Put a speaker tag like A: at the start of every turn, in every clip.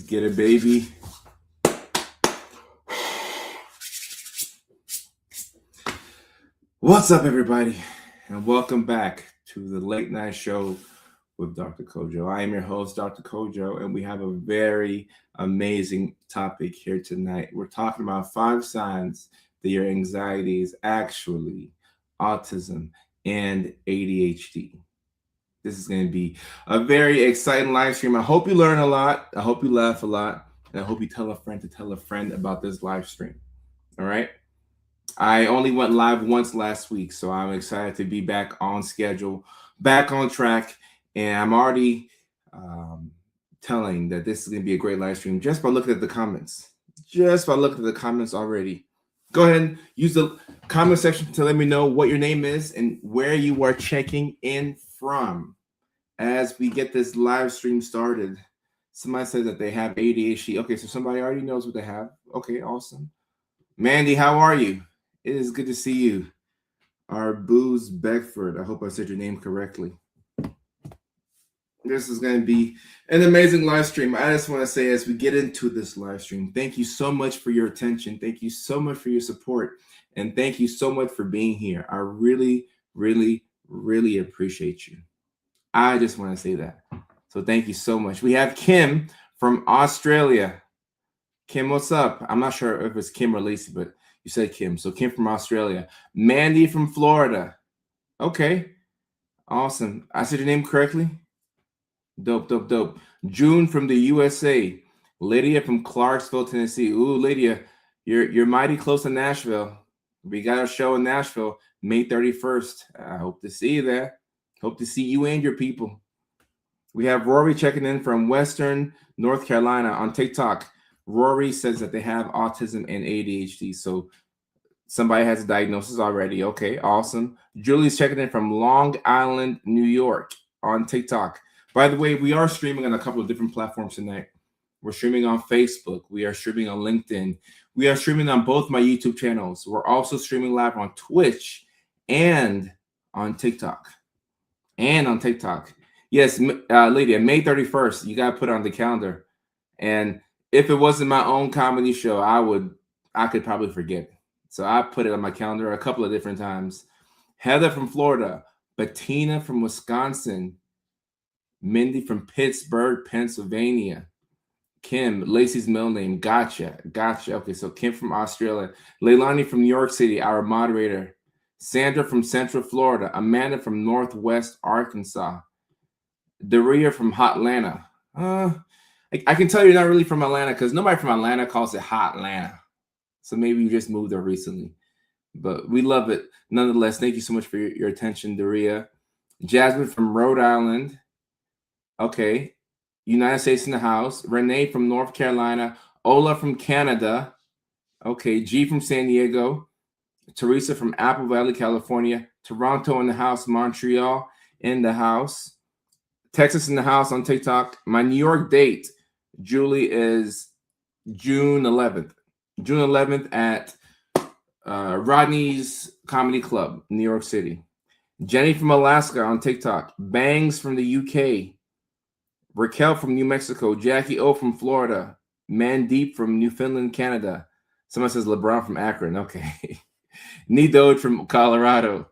A: Get it, baby. What's up, everybody? And welcome back to the Late Night Show with Dr. Kojo. I am your host, Dr. Kojo, and we have a very amazing topic here tonight. We're talking about 5 signs that your anxiety is actually autism and ADHD. This is going to be a very exciting live stream. I hope you learn a lot. I hope you laugh a lot. And I hope you tell a friend to tell a friend about this live stream. All right. I only went live once last week, so I'm excited to be back on schedule, back on track. And I'm already telling that this is going to be a great live stream just by looking at the comments. Just by looking at the comments already. Go ahead and use the comment section to let me know what your name is and where you are checking in from as we get this live stream started. Somebody said that they have ADHD. Okay, so somebody already knows what they have. Okay, awesome. Mandy, how are you? It is good to see you. Our Booze Beckford. I hope I said your name correctly. This is going to be an amazing live stream. I just want to say, as we get into this live stream, thank you so much for your attention. Thank you so much for your support. And thank you so much for being here. I really, really, really appreciate you. I just want to say that. So thank you so much. We have Kim from Australia. Kim, what's up? I'm not sure if it's Kim or Lacey, but you said Kim. So Kim from Australia. Mandy from Florida. Okay. Awesome. I said your name correctly? Dope, dope, dope. June from the USA. Lydia from Clarksville, Tennessee. Ooh, Lydia, you're mighty close to Nashville. We got a show in Nashville, May 31st. I hope to see you there. Hope to see you and your people. We have Rory checking in from Western North Carolina on TikTok. Rory says that they have autism and ADHD. So somebody has a diagnosis already. Okay, awesome. Julie's checking in from Long Island, New York on TikTok. By the way, we are streaming on a couple of different platforms tonight. We're streaming on Facebook. We are streaming on LinkedIn. We are streaming on both my YouTube channels. We're also streaming live on Twitch and on TikTok. Yes, Lydia, May 31st, you got to put it on the calendar. And if it wasn't my own comedy show, I could probably forget. So I put it on my calendar a couple of different times. Heather from Florida, Bettina from Wisconsin, Mindy from Pittsburgh, Pennsylvania. Kim, Lacey's middle name. Gotcha. Okay, so Kim from Australia. Leilani from New York City, our moderator. Sandra from Central Florida. Amanda from Northwest Arkansas. Daria from Hotlanta. I can tell you're not really from Atlanta because nobody from Atlanta calls it Hotlanta. So maybe you just moved there recently. But we love it. Nonetheless, thank you so much for your attention, Daria. Jasmine from Rhode Island. Okay. United States in the house. Renee from North Carolina. Ola from Canada. Okay. G from San Diego. Teresa from Apple Valley, California. Toronto in the house. Montreal in the house. Texas in the house on TikTok. My New York date, Julie, is June 11th. June 11th at Rodney's Comedy Club, New York City. Jenny from Alaska on TikTok. Bangs from the UK. Raquel from New Mexico. Jackie O from Florida. Mandeep from Newfoundland, Canada. Someone says LeBron from Akron. Okay. Nidode from Colorado.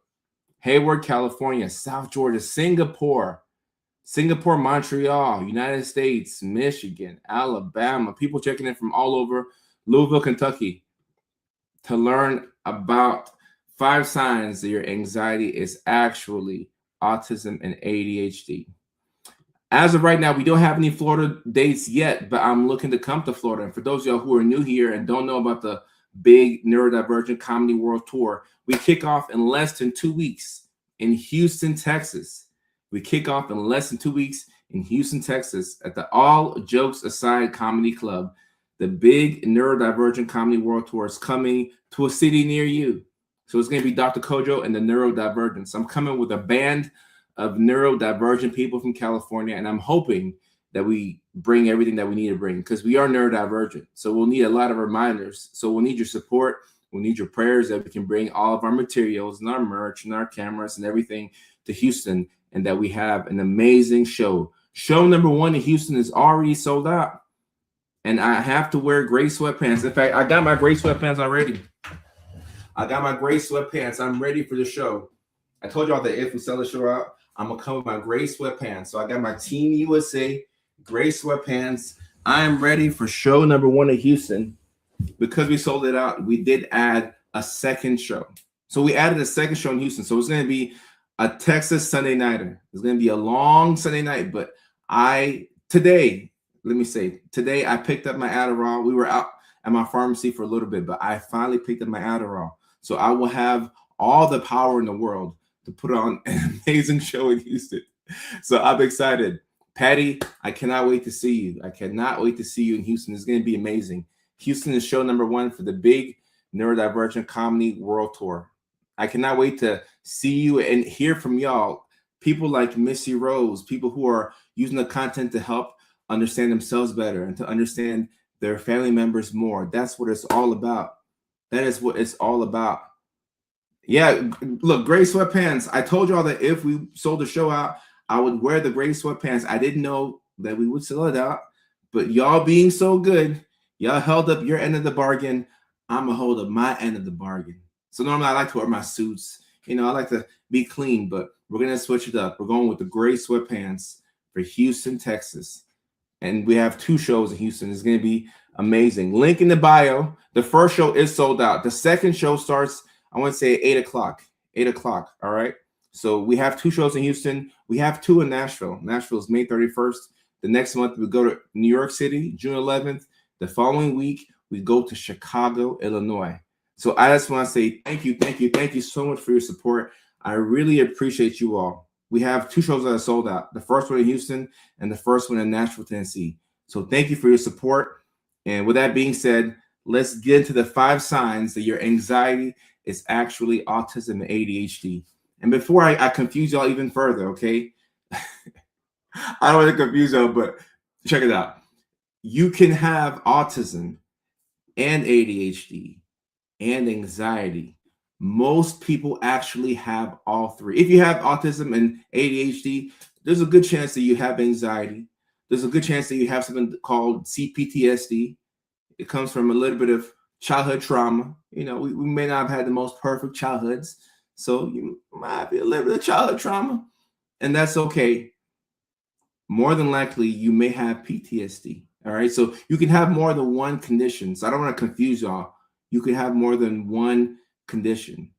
A: Hayward, California. South Georgia. Singapore, Montreal, United States, Michigan, Alabama. People checking in from all over. Louisville, Kentucky, to learn about 5 signs that your anxiety is actually autism and ADHD. As of right now, we don't have any Florida dates yet, but I'm looking to come to Florida. And for those of y'all who are new here and don't know about the big Neurodivergent Comedy World Tour, we kick off in less than 2 weeks in Houston, Texas. We kick off in less than 2 weeks in Houston, Texas at the All Jokes Aside Comedy Club. The big Neurodivergent Comedy World Tour is coming to a city near you. So it's going to be Dr. Kojo and the Neurodivergents. I'm coming with a band of neurodivergent people from California, and I'm hoping that we bring everything that we need to bring because we are neurodivergent. So we'll need a lot of reminders. So we'll need your support. We'll need your prayers that we can bring all of our materials and our merch and our cameras and everything to Houston, and that we have an amazing show. Show number 1 in Houston is already sold out. and I have to wear gray sweatpants. In fact, I got my gray sweatpants already. I'm ready for the show. I told y'all that if we sell the show out, I'm gonna come with my gray sweatpants. So I got my Team USA gray sweatpants. I am ready for show number 1 in Houston. Because we sold it out, we did add a second show. So we added a second show in Houston. So it's going to be a Texas Sunday nighter. It's going to be a long Sunday night. But today I picked up my Adderall. We were out at my pharmacy for a little bit, but I finally picked up my Adderall. So I will have all the power in the world to put on an amazing show in Houston. So I'm excited. Patty, I cannot wait to see you. I cannot wait to see you in Houston. It's going to be amazing. Houston is show number 1 for the big Neurodivergent Comedy World Tour. I cannot wait to see you and hear from y'all. People like Missy Rose, people who are using the content to help understand themselves better and to understand their family members more. That's what it's all about. That is what it's all about. Yeah, look, gray sweatpants. I told y'all that if we sold the show out, I would wear the gray sweatpants. I didn't know that we would sell it out, but y'all being so good, y'all held up your end of the bargain. I'm going to hold up my end of the bargain. So normally I like to wear my suits. I like to be clean, but we're going to switch it up. We're going with the gray sweatpants for Houston, Texas. And we have 2 shows in Houston. It's going to be amazing. Link in the bio. The first show is sold out. The second show starts, I want to say 8 o'clock. 8 o'clock. All right. So we have 2 shows in Houston. We have 2 in Nashville. Nashville is May 31st. The next month we go to New York City, June 11th. The following week, we go to Chicago, Illinois. So I just want to say thank you so much for your support. I really appreciate you all. We have 2 shows that are sold out. The first one in Houston and the first one in Nashville, Tennessee. So thank you for your support. And with that being said, let's get into the 5 signs that your anxiety is actually autism and ADHD. And before I confuse y'all even further, okay? I don't want to confuse y'all, but check it out. You can have autism and ADHD and anxiety. Most people actually have all 3. If you have autism and ADHD, there's a good chance that you have anxiety. There's a good chance that you have something called CPTSD. It comes from a little bit of childhood trauma. We may not have had the most perfect childhoods, so you might be a little bit of childhood trauma, and that's okay. More than likely, you may have PTSD. All right. So you can have more than one condition. So I don't want to confuse y'all. You can have more than one condition.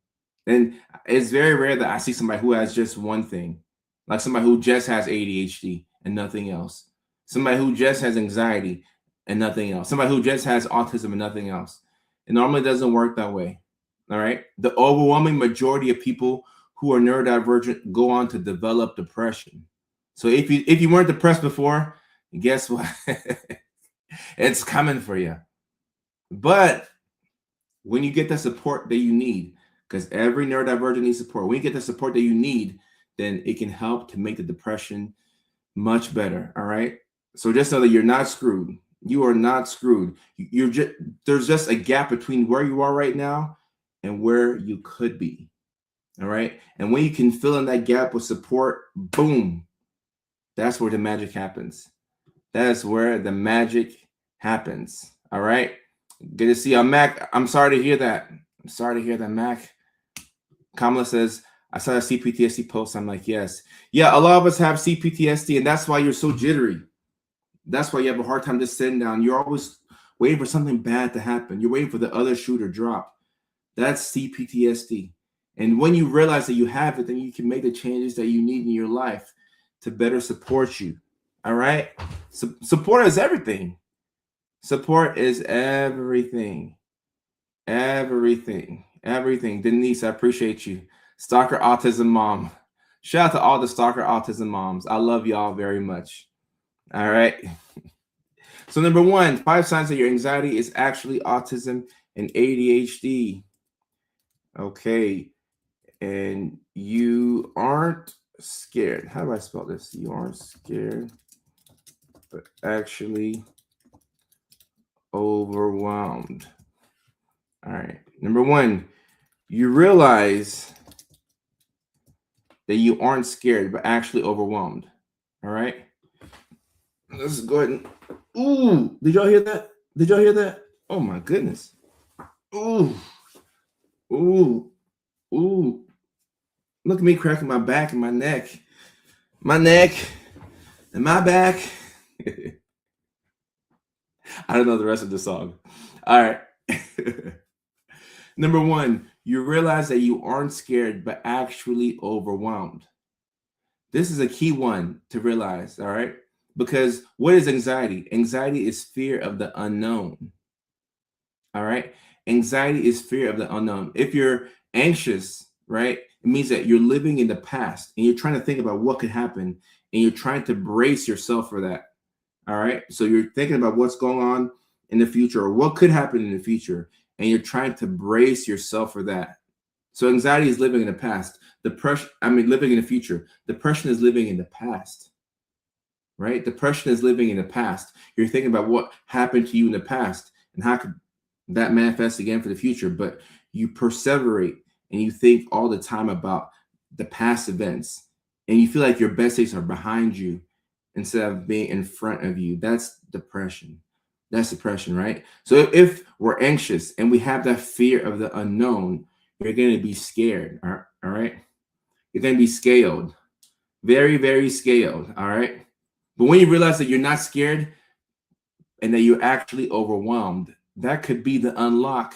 A: And it's very rare that I see somebody who has just one thing, like somebody who just has ADHD and nothing else. Somebody who just has anxiety and nothing else. Somebody who just has autism and nothing else. It normally doesn't work that way. All right. The overwhelming majority of people who are neurodivergent go on to develop depression. So if you weren't depressed before, guess what? It's coming for you. But when you get the support that you need, because every neurodivergent needs support, when you get the support that you need, then it can help to make the depression much better. All right. So just know that you're not screwed. You are not screwed. There's just a gap between where you are right now and where you could be. All right. And when you can fill in that gap with support, boom, that's where the magic happens. That's where the magic happens. All right. Good to see you, Mac. I'm sorry to hear that. I'm sorry to hear that, Mac. Kamala says, I saw a CPTSD post. I'm like, yes. Yeah, a lot of us have CPTSD, and that's why you're so jittery. That's why you have a hard time just sitting down. You're always waiting for something bad to happen. You're waiting for the other shoe to drop. That's CPTSD. And when you realize that you have it, then you can make the changes that you need in your life to better support you. All right? Support is everything. Support is everything. Everything. Denise, I appreciate you. Stalker Autism Mom. Shout out to all the Stalker Autism Moms. I love y'all very much. All right. So number 1, 5 signs that your anxiety is actually autism and ADHD. Okay. And you aren't scared. How do I spell this? You aren't scared, but actually overwhelmed. All right. Number 1, you realize that you aren't scared, but actually overwhelmed. All right. Let's go ahead and Ooh, did y'all hear that? Did y'all hear that? Oh my goodness. Ooh, ooh, ooh. Look at me cracking my back and my neck. My neck and my back. I don't know the rest of the song. All right. Number one, you realize that you aren't scared, but actually overwhelmed. This is a key one to realize, all right? Because what is anxiety? Anxiety is fear of the unknown, all right? Anxiety is fear of the unknown. If you're anxious, right, it means that you're living in the past and you're trying to think about what could happen and you're trying to brace yourself for that, all right? So you're thinking about what's going on in the future or what could happen in the future and you're trying to brace yourself for that. So anxiety is living in the past. Living in the future. Depression is living in the past, right? Depression is living in the past. You're thinking about what happened to you in the past and how could that manifest again for the future. But you perseverate and you think all the time about the past events and you feel like your best days are behind you instead of being in front of you. That's depression. That's depression, right? So if we're anxious and we have that fear of the unknown, you're going to be scared. All right. You're going to be scaled. Very, very scaled. All right. But when you realize that you're not scared and that you're actually overwhelmed, that could be the unlock.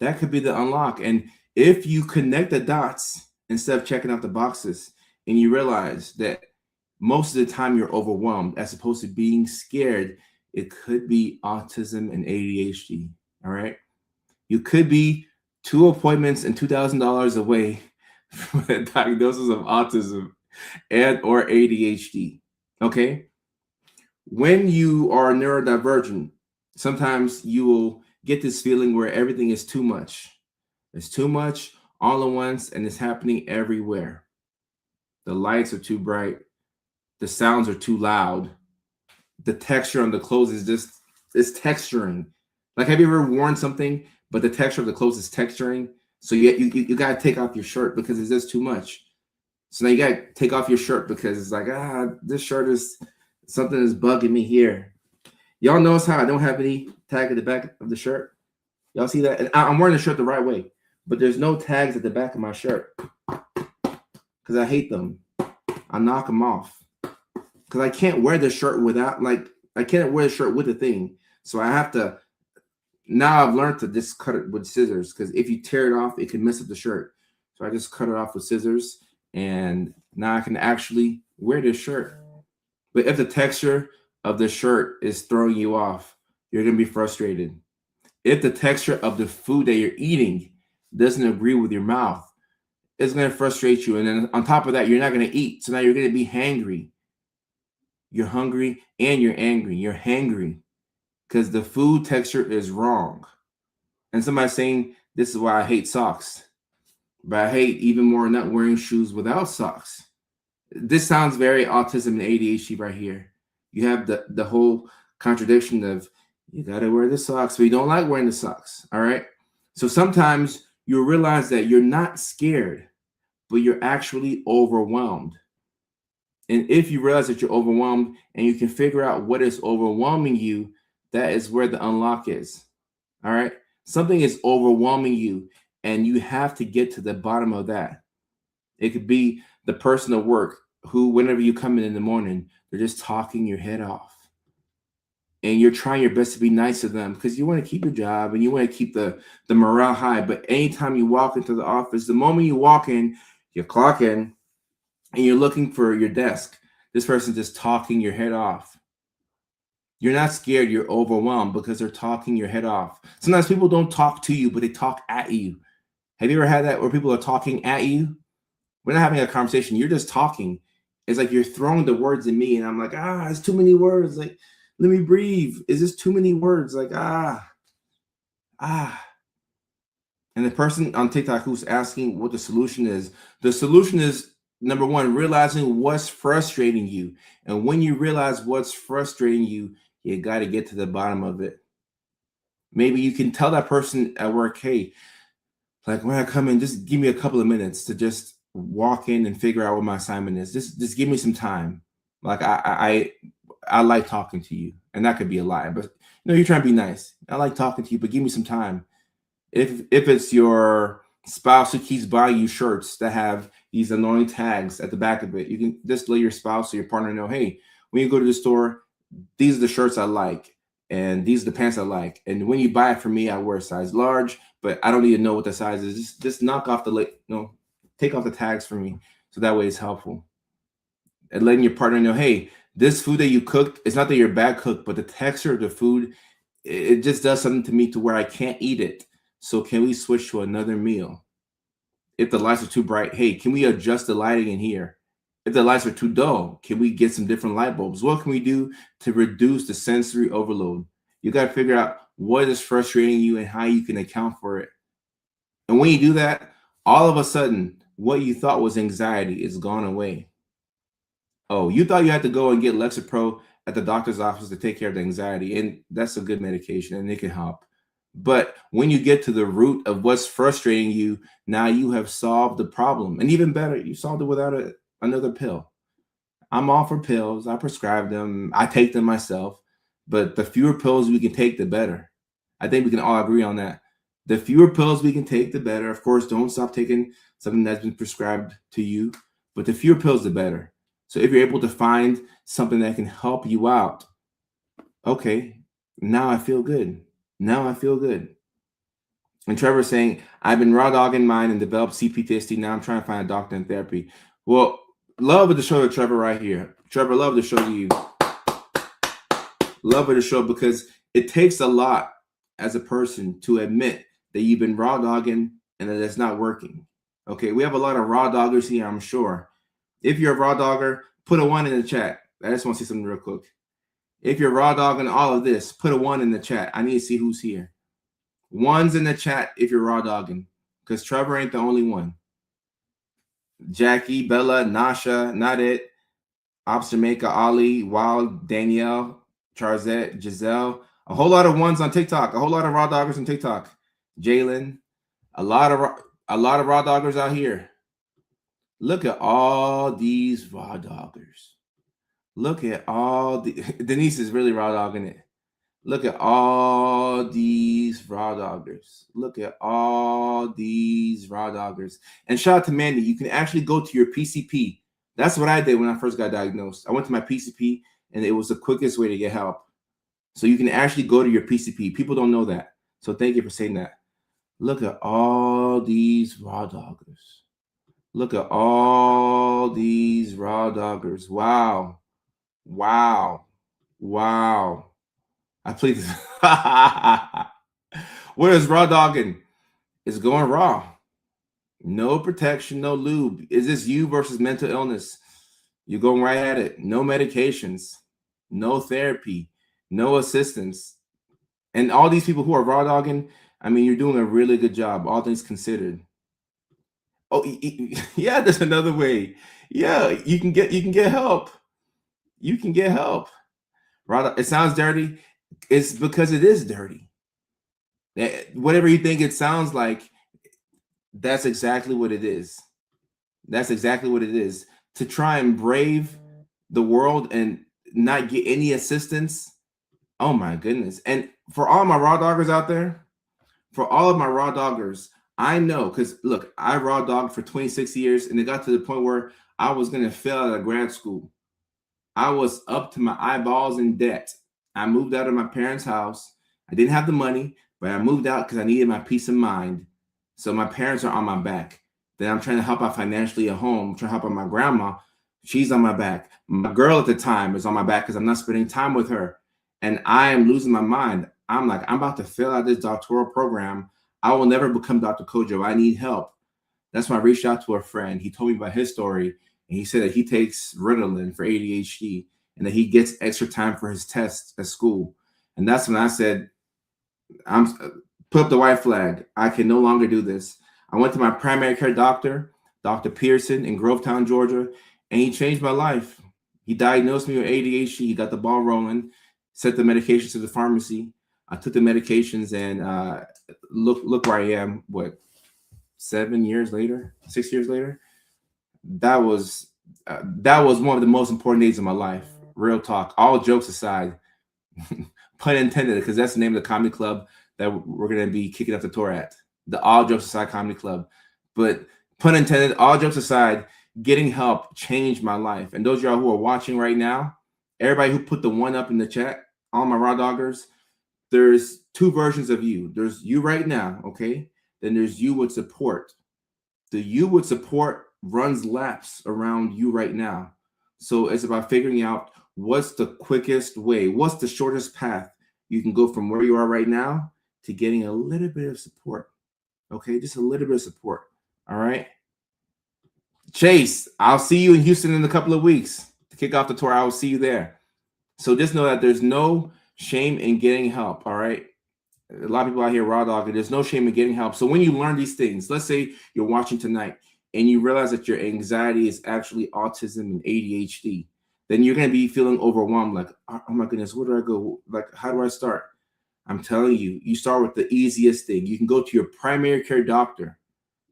A: That could be the unlock. And if you connect the dots instead of checking out the boxes and you realize that most of the time you're overwhelmed as opposed to being scared, it could be autism and ADHD. All right. You could be 2 appointments and $2,000 away from a diagnosis of autism and or ADHD. Okay. When you are neurodivergent, sometimes you will get this feeling where everything is too much. It's too much all at once and it's happening everywhere. The lights are too bright. The sounds are too loud. The texture on the clothes is texturing. Like, have you ever worn something, but the texture of the clothes is texturing? So you got to take off your shirt because it's just too much. So now you got to take off your shirt because it's like, this shirt is something is bugging me here. Y'all notice how I don't have any tag at the back of the shirt? Y'all see that? And I'm wearing the shirt the right way, but there's no tags at the back of my shirt because I hate them. I knock them off because I can't wear the shirt without, I can't wear the shirt with the thing. So I have to, now I've learned to just cut it with scissors because if you tear it off, it can mess up the shirt. So I just cut it off with scissors and now I can actually wear this shirt. But if the texture of the shirt is throwing you off, you're going to be frustrated. If the texture of the food that you're eating doesn't agree with your mouth, it's going to frustrate you. And then on top of that, you're not going to eat. So now you're going to be hangry. You're hungry and you're angry. You're hangry because the food texture is wrong. And somebody's saying, this is why I hate socks. But I hate even more not wearing shoes without socks. This sounds very autism and ADHD right here. You have the whole contradiction of you got to wear the socks, but you don't like wearing the socks. All right. So sometimes you realize that you're not scared, but you're actually overwhelmed. And if you realize that you're overwhelmed and you can figure out what is overwhelming you, that is where the unlock is. All right. Something is overwhelming you, and you have to get to the bottom of that. It could be the person at work who, whenever you come in the morning, they're just talking your head off. And you're trying your best to be nice to them because you want to keep your job and you want to keep the morale high. But anytime you walk into the office, the moment you walk in, you clock in and you're looking for your desk, this person's just talking your head off. You're not scared, you're overwhelmed because they're talking your head off. Sometimes people don't talk to you, but they talk at you. Have you ever had that where people are talking at you? We're not having a conversation. You're just talking. It's like you're throwing the words at me, and I'm like, it's too many words. Like, let me breathe. Is this too many words? Like, And the person on TikTok who's asking what the solution is, the solution is, number one, realizing what's frustrating you. And when you realize what's frustrating you, you got to get to the bottom of it. Maybe you can tell that person at work, hey, like when I come in, just give me a couple of minutes to just walk in and figure out what my assignment is. Just give me some time. Like I like talking to you. And that could be a lie, but you're trying to be nice. I like talking to you, but give me some time. If it's your spouse who keeps buying you shirts that have these annoying tags at the back of it, you can just let your spouse or your partner know, hey, when you go to the store, these are the shirts I like, and these are the pants I like. And when you buy it for me, I wear a size large, but I don't need to know what the size is. Just knock off take off the tags for me, so that way it's helpful. And letting your partner know, hey, this food that you cooked, it's not that you're a bad cook, but the texture of the food, it just does something to me to where I can't eat it. So can we switch to another meal? If the lights are too bright, hey, can we adjust the lighting in here? If the lights are too dull, can we get some different light bulbs? What can we do to reduce the sensory overload? You got to figure out what is frustrating you and how you can account for it. And when you do that, all of a sudden, what you thought was anxiety is gone away. Oh, you thought you had to go and get Lexapro at the doctor's office to take care of the anxiety, and that's a good medication and it can help. But when you get to the root of what's frustrating you, now you have solved the problem. And even better, you solved it without another pill. I'm all for pills. I prescribe them. I take them myself. But the fewer pills we can take, the better. I think we can all agree on that. The fewer pills we can take, the better. Of course, don't stop taking something that's been prescribed to you. But the fewer pills, the better. So if you're able to find something that can help you out, okay, now I feel good. Now I feel good. And Trevor's saying, I've been raw dogging mine and developed CPTSD. Now I'm trying to find a doctor in therapy. Well, love to show to Trevor right here. Trevor, love to show to you. Love to show, because it takes a lot as a person to admit that you've been raw dogging and that it's not working. Okay, we have a lot of raw doggers here, I'm sure. If you're a raw dogger, put a 1 in the chat. I just want to see something real quick. If you're raw dogging all of this, put a 1 in the chat. I need to see who's here. 1's in the chat if you're raw dogging, because Trevor ain't the only one. Jackie, Bella, Nasha, Not It, Ops Jamaica, Ali, Wild, Danielle, Charzette, Giselle. A whole lot of 1's on TikTok. A whole lot of raw doggers on TikTok. Jalen, a lot of raw doggers out here. Look at all these raw doggers. Look at all the Denise is really raw dogging it. Look at all these raw doggers. Look at all these raw doggers. And shout out to Mandy. You can actually go to your PCP. That's what I did when I first got diagnosed. I went to my PCP, and it was the quickest way to get help. So you can actually go to your PCP. People don't know that. So thank you for saying that. Look at all these raw doggers. Look at all these raw doggers. Wow. Wow. Wow. I plead this. What is raw dogging? It's going raw. No protection, no lube. Is this you versus mental illness? You're going right at it. No medications, no therapy, no assistance. And all these people who are raw dogging, I mean, you're doing a really good job, all things considered. Oh, yeah, there's another way. Yeah, you can get help. You can get help. It sounds dirty. It's because it is dirty. Whatever you think it sounds like, that's exactly what it is. That's exactly what it is. To try and brave the world and not get any assistance. Oh my goodness. And for all my raw doggers out there, for all of my raw doggers, I know, because look, I raw dogged for 26 years, and it got to the point where I was going to fail out of grad school. I was up to my eyeballs in debt. I moved out of my parents' house. I didn't have the money, but I moved out because I needed my peace of mind. So my parents are on my back. Then I'm trying to help out financially at home. I'm trying to help out my grandma. She's on my back. My girl at the time is on my back because I'm not spending time with her. And I am losing my mind. I'm like, I'm about to fill out this doctoral program. I will never become Dr. Kojo. I need help. That's when I reached out to a friend. He told me about his story. And he said that he takes Ritalin for ADHD and that he gets extra time for his tests at school. And that's when I said, I'm put up the white flag. I can no longer do this. I went to my primary care doctor, Dr. Pearson in Grovetown, Georgia, and he changed my life. He diagnosed me with ADHD. He got the ball rolling, sent the medications to the pharmacy. I took the medications, and look where I am. What, 6 years later? That was one of the most important days of my life. Real talk. All jokes aside, pun intended, because that's the name of the comedy club that we're going to be kicking up the tour at. The All Jokes Aside Comedy Club. But pun intended, all jokes aside, getting help changed my life. And those of y'all who are watching right now, everybody who put the one up in the chat, all my raw doggers, there's two versions of you. There's you right now, okay? Then there's you with support. The you with support runs laps around you right now. So it's about figuring out what's the quickest way, what's the shortest path you can go from where you are right now to getting a little bit of support. Okay, just a little bit of support. All right. Chase, I'll see you in Houston in a couple of weeks to kick off the tour. I will see you there. So just know that there's no shame in getting help. All right. A lot of people out here raw dogging. There's no shame in getting help. So when you learn these things, let's say you're watching tonight and you realize that your anxiety is actually autism and ADHD, then you're going to be feeling overwhelmed. Like, oh my goodness, where do I go? Like, how do I start? I'm telling you, you start with the easiest thing. You can go to your primary care doctor,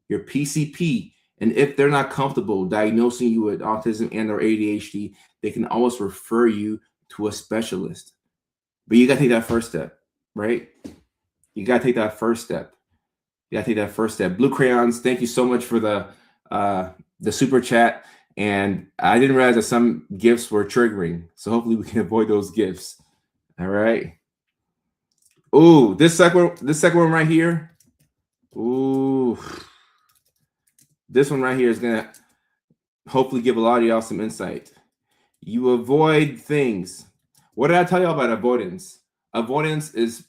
A: your PCP, and if they're not comfortable diagnosing you with autism and or ADHD, they can always refer you to a specialist. But you got to take that first step, right? You got to take that first step. You got to take that first step. Blue Crayons, thank you so much for the super chat. And I didn't realize that some gifts were triggering. So hopefully we can avoid those gifts. All right. Ooh, this second one right here. Ooh. This one right here is going to hopefully give a lot of y'all some insight. You avoid things. What did I tell y'all about avoidance? Avoidance is,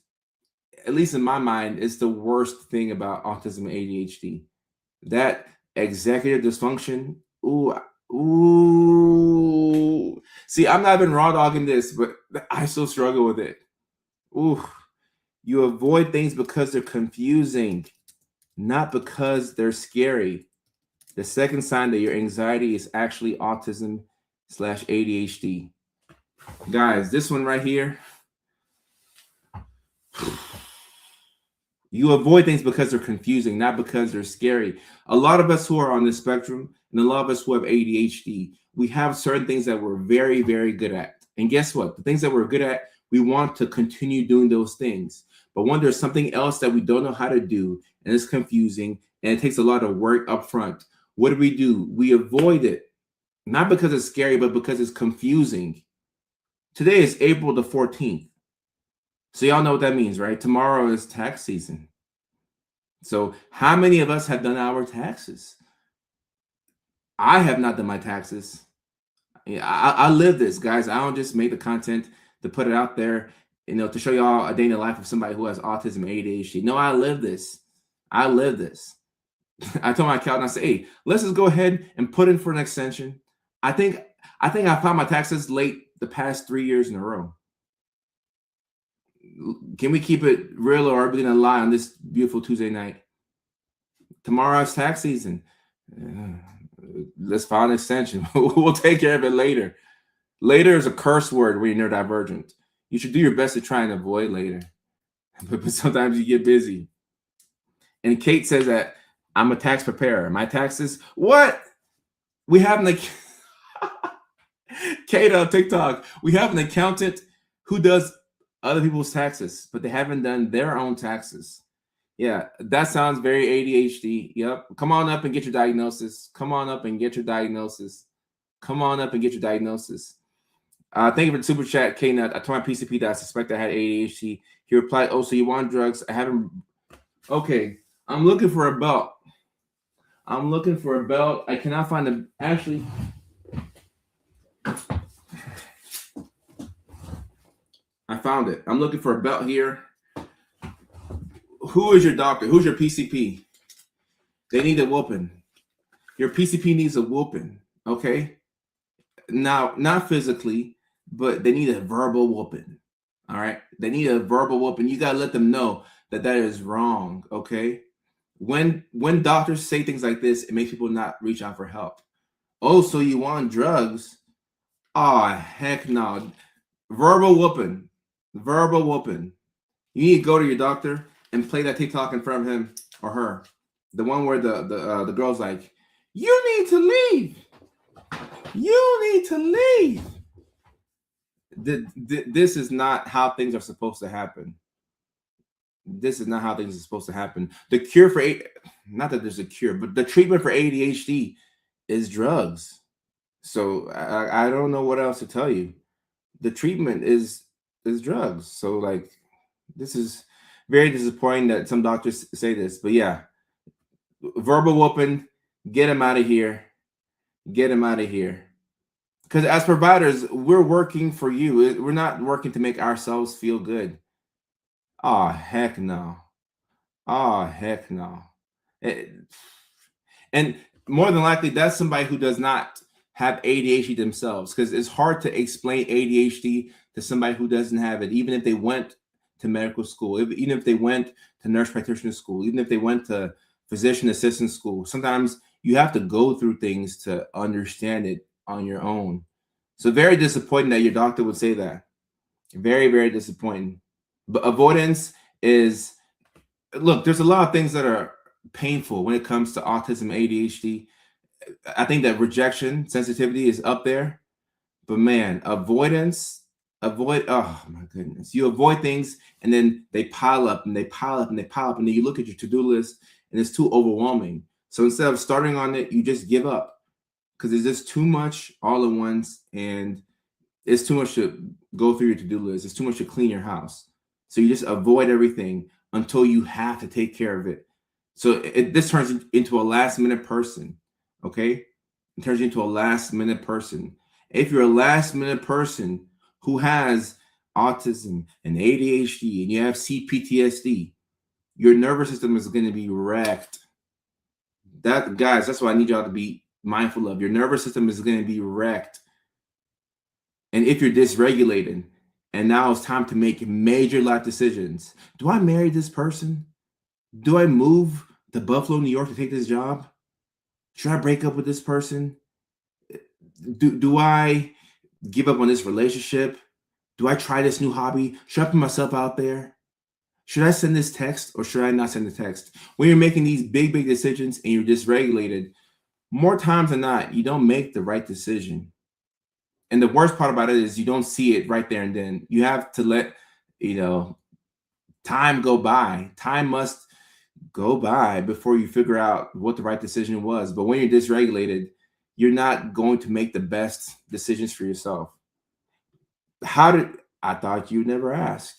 A: at least in my mind, is the worst thing about autism and ADHD. That executive dysfunction. Ooh. See, I'm not even raw dogging this, but I still struggle with it. Ooh. You avoid things because they're confusing, not because they're scary. The second sign that your anxiety is actually autism/ADHD. Guys, this one right here. You avoid things because they're confusing, not because they're scary. A lot of us who are on the spectrum and a lot of us who have ADHD, we have certain things that we're very, very good at. And guess what? The things that we're good at, we want to continue doing those things. But when there's something else that we don't know how to do and it's confusing and it takes a lot of work up front, what do? We avoid it, not because it's scary, but because it's confusing. Today is April the 14th. So y'all know what that means, right? Tomorrow is tax season. So how many of us have done our taxes? I have not done my taxes. I live this, guys. I don't just make the content to put it out there, to show y'all a day in the life of somebody who has autism and ADHD. No, I live this. I live this. I told my accountant, I said, hey, let's just go ahead and put in for an extension. I think I filed my taxes late the past 3 years in a row. Can we keep it real, or are we going to lie on this beautiful Tuesday night? Tomorrow's tax season. Let's file an extension. We'll take care of it later. Later is a curse word when you're neurodivergent. You should do your best to try and avoid later. But sometimes you get busy. And Kate says that I'm a tax preparer. My taxes, what? We have an Kate on TikTok. We have an accountant who does other people's taxes, but they haven't done their own taxes. Yeah, that sounds very ADHD. Yep. Come on up and get your diagnosis. Come on up and get your diagnosis. Come on up and get your diagnosis. Thank you for the super chat, K-Nut. I told my PCP that I suspect I had ADHD. He replied, oh, so you want drugs? I haven't. Okay, I'm looking for a belt. I cannot find them. Actually, I found it. I'm looking for a belt here. Who is your doctor? Who's your PCP? They need a whooping. Your PCP needs a whooping, okay? Now, not physically, but they need a verbal whooping, all right? They need a verbal whooping. You got to let them know that is wrong, okay? When doctors say things like this, it makes people not reach out for help. Oh, so you want drugs? Oh, heck no. Verbal whooping. Verbal whooping. You need to go to your doctor and play that TikTok in front of him or her. The one where the girl's like, you need to leave. You need to leave. This is not how things are supposed to happen. This is not how things are supposed to happen. The cure for not that there's a cure, but the treatment for ADHD is drugs. So I don't know what else to tell you. The treatment is drugs. So like this is very disappointing that some doctors say this, but yeah, verbal whooping, get him out of here, get him out of here. Because as providers, we're working for you. We're not working to make ourselves feel good. Oh heck no. Oh heck no. It- and more than likely, that's somebody who does not have ADHD themselves, because it's hard to explain ADHD to somebody who doesn't have it, even if they went to medical school, even if they went to nurse practitioner school, even if they went to physician assistant school. Sometimes you have to go through things to understand it on your own. So very disappointing that your doctor would say that. Very, very disappointing. But avoidance is, look, there's a lot of things that are painful when it comes to autism, ADHD. I think that rejection, sensitivity is up there. But man, oh my goodness. You avoid things and then they pile up and they pile up and they pile up. And then you look at your to-do list and it's too overwhelming. So instead of starting on it, you just give up because it's just too much all at once. And it's too much to go through your to-do list. It's too much to clean your house. So you just avoid everything until you have to take care of it. So this turns into a last minute person. Okay. It turns you into a last minute person. If you're a last minute person who has autism and ADHD and you have CPTSD, your nervous system is going to be wrecked. That, guys, that's what I need y'all to be mindful of. Your nervous system is going to be wrecked. And if you're dysregulated, and now it's time to make major life decisions. Do I marry this person? Do I move to Buffalo, New York to take this job? Should I break up with this person? Do I give up on this relationship? Do I try this new hobby? Should I put myself out there? Should I send this text or should I not send the text? When you're making these big, big decisions and you're dysregulated, more times than not, you don't make the right decision. And the worst part about it is you don't see it right there and then. You have to let, time go by. Time must go by before you figure out what the right decision was. But when you're dysregulated, you're not going to make the best decisions for yourself. I thought you'd never ask.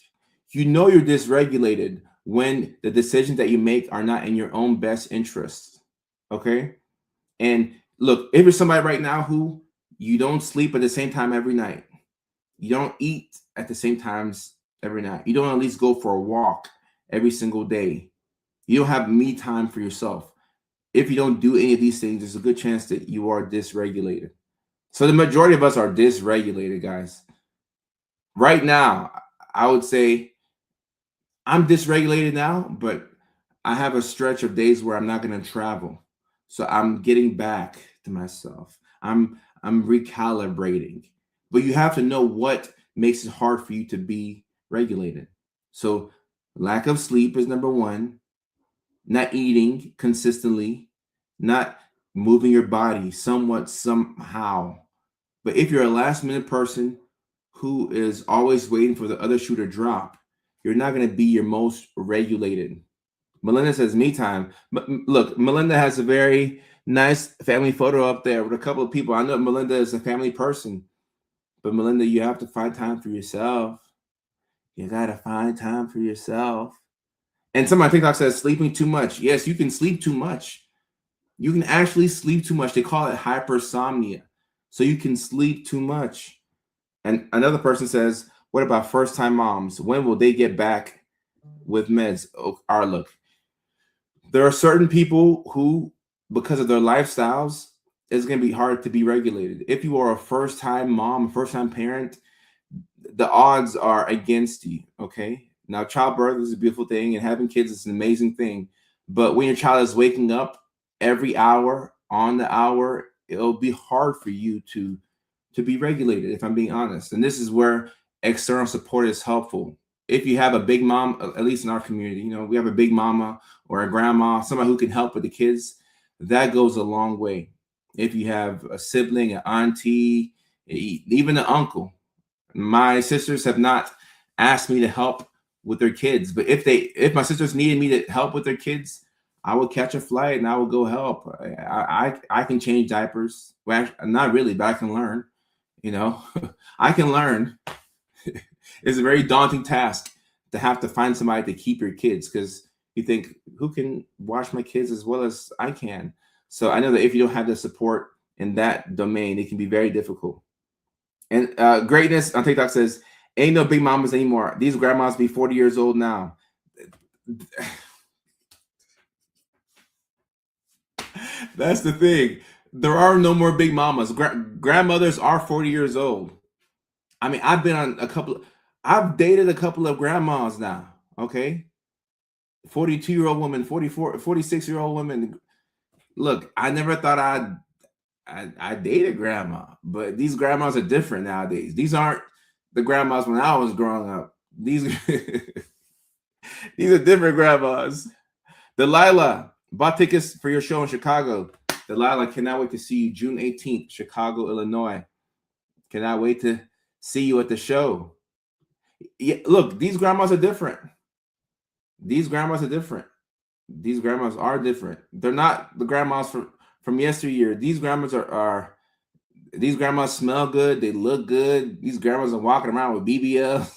A: You know you're dysregulated when the decisions that you make are not in your own best interests. Okay? And look, if you're somebody right now who you don't sleep at the same time every night, you don't eat at the same times every night, you don't at least go for a walk every single day, you don't have me time for yourself. If you don't do any of these things, there's a good chance that you are dysregulated. So the majority of us are dysregulated, guys. Right now, I would say I'm dysregulated now, but I have a stretch of days where I'm not going to travel. So I'm getting back to myself. I'm recalibrating. But you have to know what makes it hard for you to be regulated. So lack of sleep is number one. Not eating consistently, not moving your body somewhat somehow. But if you're a last minute person who is always waiting for the other shoe to drop, you're not going to be your most regulated. Melinda says me time. Look, Melinda has a very nice family photo up there with a couple of people. I know Melinda is a family person, but Melinda, you have to find time for yourself. You got to find time for yourself. And somebody on TikTok says sleeping too much. Yes, you can sleep too much. You can actually sleep too much. They call it hypersomnia. So you can sleep too much. And another person says, what about first-time moms? When will they get back with meds? Oh, look, there are certain people who, because of their lifestyles, it's going to be hard to be regulated. If you are a first-time mom, a first-time parent, the odds are against you, okay? Now, childbirth is a beautiful thing, and having kids is an amazing thing. But when your child is waking up every hour, on the hour, it'll be hard for you to be regulated, if I'm being honest. And this is where external support is helpful. If you have a big mom, at least in our community, we have a big mama or a grandma, somebody who can help with the kids, that goes a long way. If you have a sibling, an auntie, even an uncle, My sisters have not asked me to help with their kids, but if my sisters needed me to help with their kids, I would catch a flight and I would go help. I can change diapers. Well, actually, not really, but I can learn. You know, I can learn. It's a very daunting task to have to find somebody to keep your kids, because you think, who can watch my kids as well as I can? So I know that if you don't have the support in that domain, it can be very difficult. And Greatness on TikTok says, ain't no big mamas anymore. These grandmas be 40 years old now. That's the thing. There are no more big mamas. Grandmothers are 40 years old. I mean, I've dated a couple of grandmas now. Okay. 42-year-old woman, 44, 46-year-old woman. Look, I never thought I dated grandma, but these grandmas are different nowadays. These aren't the grandmas when I was growing up. These these are different grandmas. Delilah, bought tickets for your show in Chicago. Delilah, cannot wait to see you June 18th, Chicago, Illinois. Cannot wait to see you at the show. Yeah, look, these grandmas are different. These grandmas are different. These grandmas are different. They're not the grandmas from yesteryear. These grandmas are these grandmas smell good. They look good. These grandmas are walking around with BBL.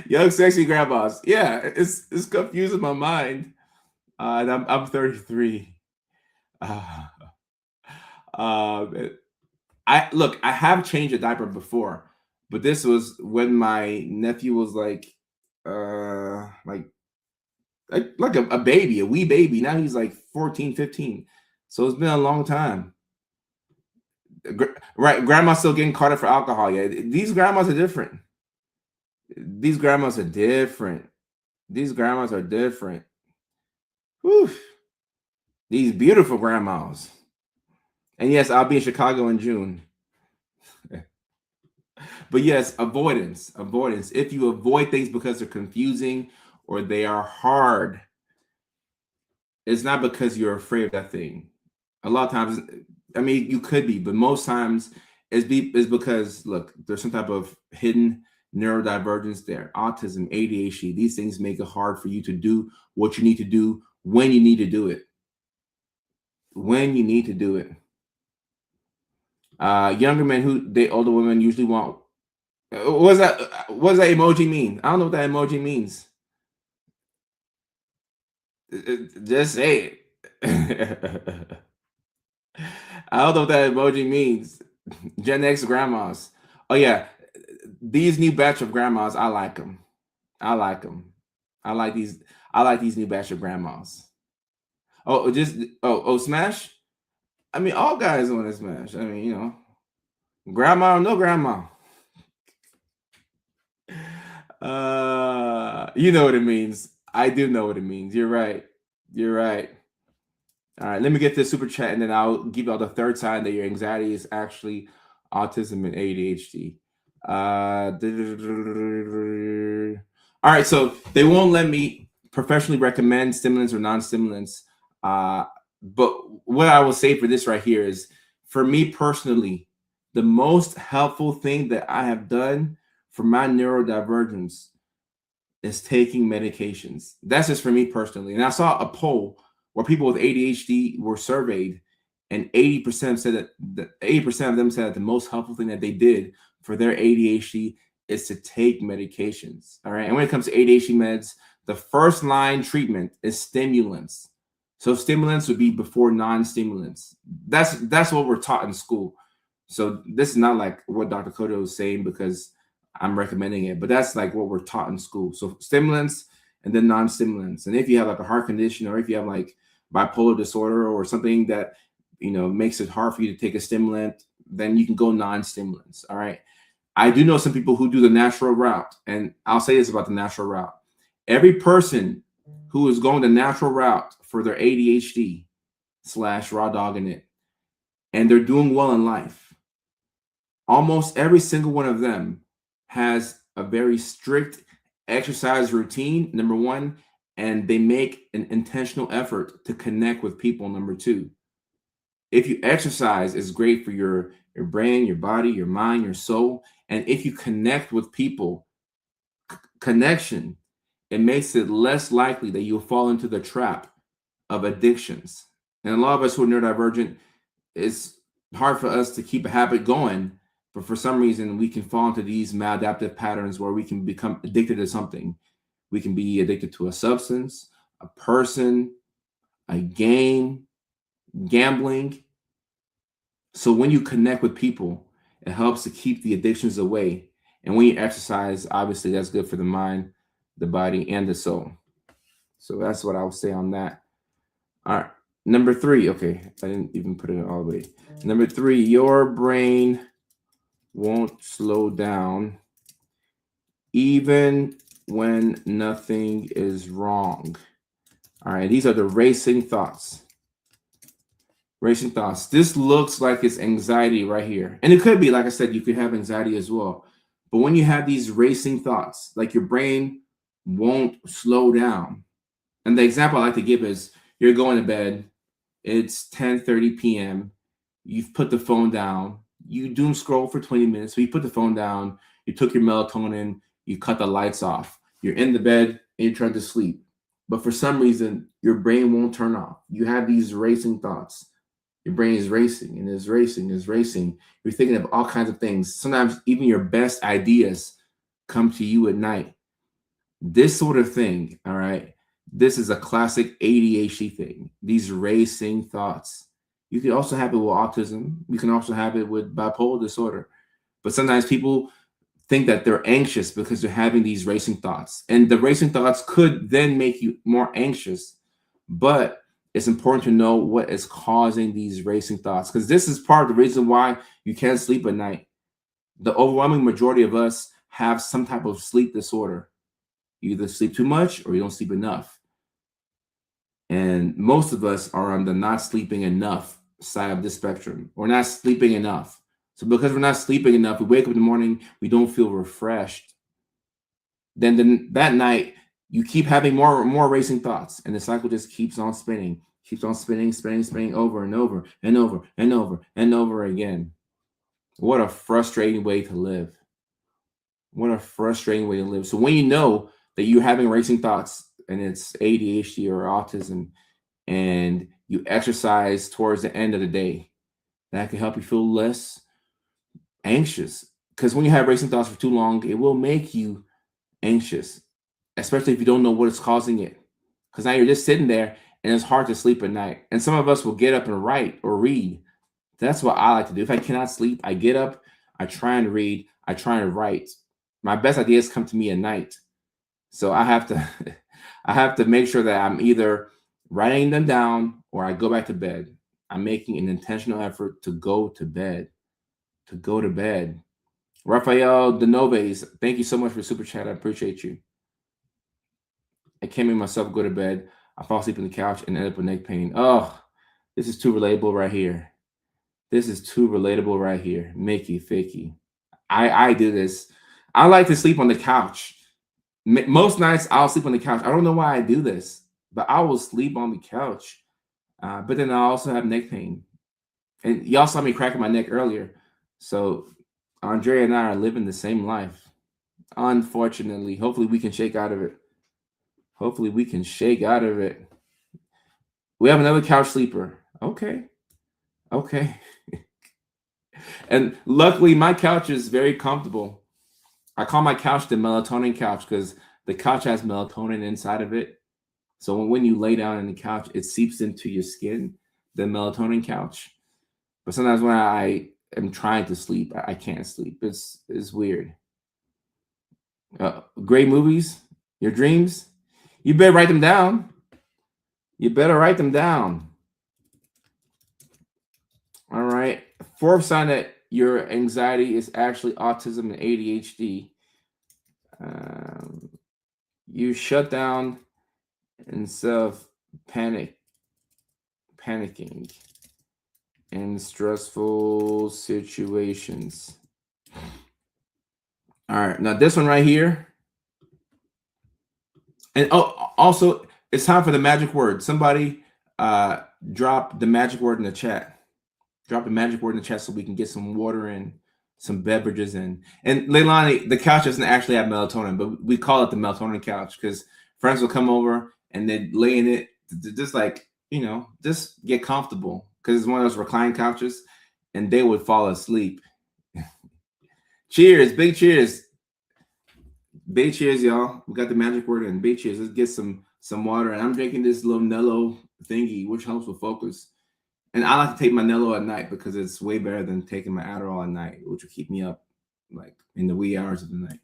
A: Young, sexy grandmas. Yeah, it's confusing my mind. And I'm 33. Uh, I have changed a diaper before, but this was when my nephew was like a baby, a wee baby. Now he's like 14, 15. So it's been a long time. Right, grandma's still getting caught up for alcohol. Yeah, these grandmas are different. These grandmas are different. These grandmas are different. Whew. These beautiful grandmas. And yes, I'll be in Chicago in June. But yes, avoidance. If you avoid things because they're confusing or they are hard, it's not because you're afraid of that thing. A lot of times, I mean, you could be, but most times it's because, look, there's some type of hidden neurodivergence there. Autism, ADHD, these things make it hard for you to do what you need to do when you need to do it. When you need to do it. Younger men who date older women usually want. What does that emoji mean? I don't know what that emoji means. Just say it. I don't know what that emoji means. Gen X grandmas. Oh yeah, these new batch of grandmas. I like them. I like them. I like these. I like these new batch of grandmas. Smash. I mean, all guys want to smash. I mean, grandma or no grandma. You know what it means. I do know what it means. You're right. You're right. All right, let me get this super chat, and then I'll give you all the third sign that your anxiety is actually autism and ADHD. All right, so they won't let me professionally recommend stimulants or non-stimulants. But what I will say for this right here is, for me personally, the most helpful thing that I have done for my neurodivergence is taking medications. That's just for me personally. And I saw a poll where people with ADHD were surveyed, and 80% said that 80% of them said that the most helpful thing that they did for their ADHD is to take medications. All right. And when it comes to ADHD meds, the first line treatment is stimulants. So stimulants would be before non-stimulants. That's what we're taught in school. So this is not like what Dr. Kodo is saying because I'm recommending it, but that's like what we're taught in school. So stimulants and then non-stimulants. And if you have like a heart condition, or if you have like bipolar disorder or something that makes it hard for you to take a stimulant, then you can go non-stimulants. All right. I do know some people who do the natural route, and I'll say this about the natural route. Every person who is going the natural route for their ADHD / raw dogging it, and they're doing well in life, almost every single one of them has a very strict exercise routine, number one, and they make an intentional effort to connect with people, number two. If you exercise, it's great for your brain, your body, your mind, your soul. And if you connect with people, connection, it makes it less likely that you'll fall into the trap of addictions. And a lot of us who are neurodivergent, it's hard for us to keep a habit going, but for some reason we can fall into these maladaptive patterns where we can become addicted to something. We can be addicted to a substance, a person, a game, gambling. So when you connect with people, it helps to keep the addictions away. And when you exercise, obviously that's good for the mind, the body, and the soul. So that's what I would say on that. All right. Number 3. Okay. I didn't even put it all the way. Number 3, your brain won't slow down even when nothing is wrong. All right. These are the racing thoughts. Racing thoughts. This looks like it's anxiety right here. And it could be, like I said, you could have anxiety as well. But when you have these racing thoughts, like your brain won't slow down. And the example I like to give is you're going to bed, it's 10:30 p.m. You've put the phone down. You doom scroll for 20 minutes. So you put the phone down, you took your melatonin, you cut the lights off. You're in the bed and you're trying to sleep. But for some reason, your brain won't turn off. You have these racing thoughts. Your brain is racing and is racing, is racing. You're thinking of all kinds of things. Sometimes even your best ideas come to you at night. This sort of thing, all right, this is a classic ADHD thing. These racing thoughts. You can also have it with autism. You can also have it with bipolar disorder. But sometimes people think that they're anxious because they're having these racing thoughts. And the racing thoughts could then make you more anxious. But it's important to know what is causing these racing thoughts, because this is part of the reason why you can't sleep at night. The overwhelming majority of us have some type of sleep disorder. You either sleep too much or you don't sleep enough. And most of us are on the not sleeping enough side of this spectrum. We're not sleeping enough. So because we're not sleeping enough, we wake up in the morning, we don't feel refreshed. Then that night, you keep having more racing thoughts, and the cycle just keeps on spinning, spinning over and over and over and over and over again. What a frustrating way to live. What a frustrating way to live. So when you know that you're having racing thoughts and it's ADHD or autism, and you exercise towards the end of the day, that can help you feel less anxious. Because when you have racing thoughts for too long, it will make you anxious, especially if you don't know what is causing it. Because now you're just sitting there and it's hard to sleep at night. And some of us will get up and write or read. That's what I like to do. If I cannot sleep, I get up, I try and read, I try and write. My best ideas come to me at night. So I have to I have to make sure that I'm either writing them down or I go back to bed. I'm making an intentional effort to go to bed. To go to bed. Rafael Denoves, thank you so much for super chat. I appreciate you. I can't make myself go to bed. I fall asleep on the couch and end up with neck pain. Oh, this is too relatable right here. This is too relatable right here. Mickey, Ficky. I do this. I like to sleep on the couch. Most nights I'll sleep on the couch. I don't know why I do this, but I will sleep on the couch. But then I also have neck pain. And y'all saw me cracking my neck earlier. So Andrea and I are living the same life. Unfortunately, hopefully we can shake out of it. Hopefully we can shake out of it. We have another couch sleeper. Okay. Okay. And luckily my couch is very comfortable. I call my couch the melatonin couch because the couch has melatonin inside of it. So when you lay down on the couch, it seeps into your skin, the melatonin couch. But sometimes when I am trying to sleep, I can't sleep. It's weird. Great movies, your dreams, you better write them down. You better write them down. All right. Fourth sign that your anxiety is actually autism and ADHD. You shut down instead of panicking in stressful situations. All right. Now this one right here. And also it's time for the magic word. Somebody drop the magic word in the chat. Drop the magic word in the chat so we can get some water in, some beverages in. And Leilani, the couch doesn't actually have melatonin, but we call it the melatonin couch because friends will come over and they'd lay in it, just like, just get comfortable because it's one of those recline couches, and they would fall asleep. Cheers, big cheers. Big cheers, y'all. We got the magic word in. Big cheers. Let's get some water. And I'm drinking this little Nello thingy, which helps with focus. And I like to take my Nello at night because it's way better than taking my Adderall at night, which will keep me up like in the wee hours of the night.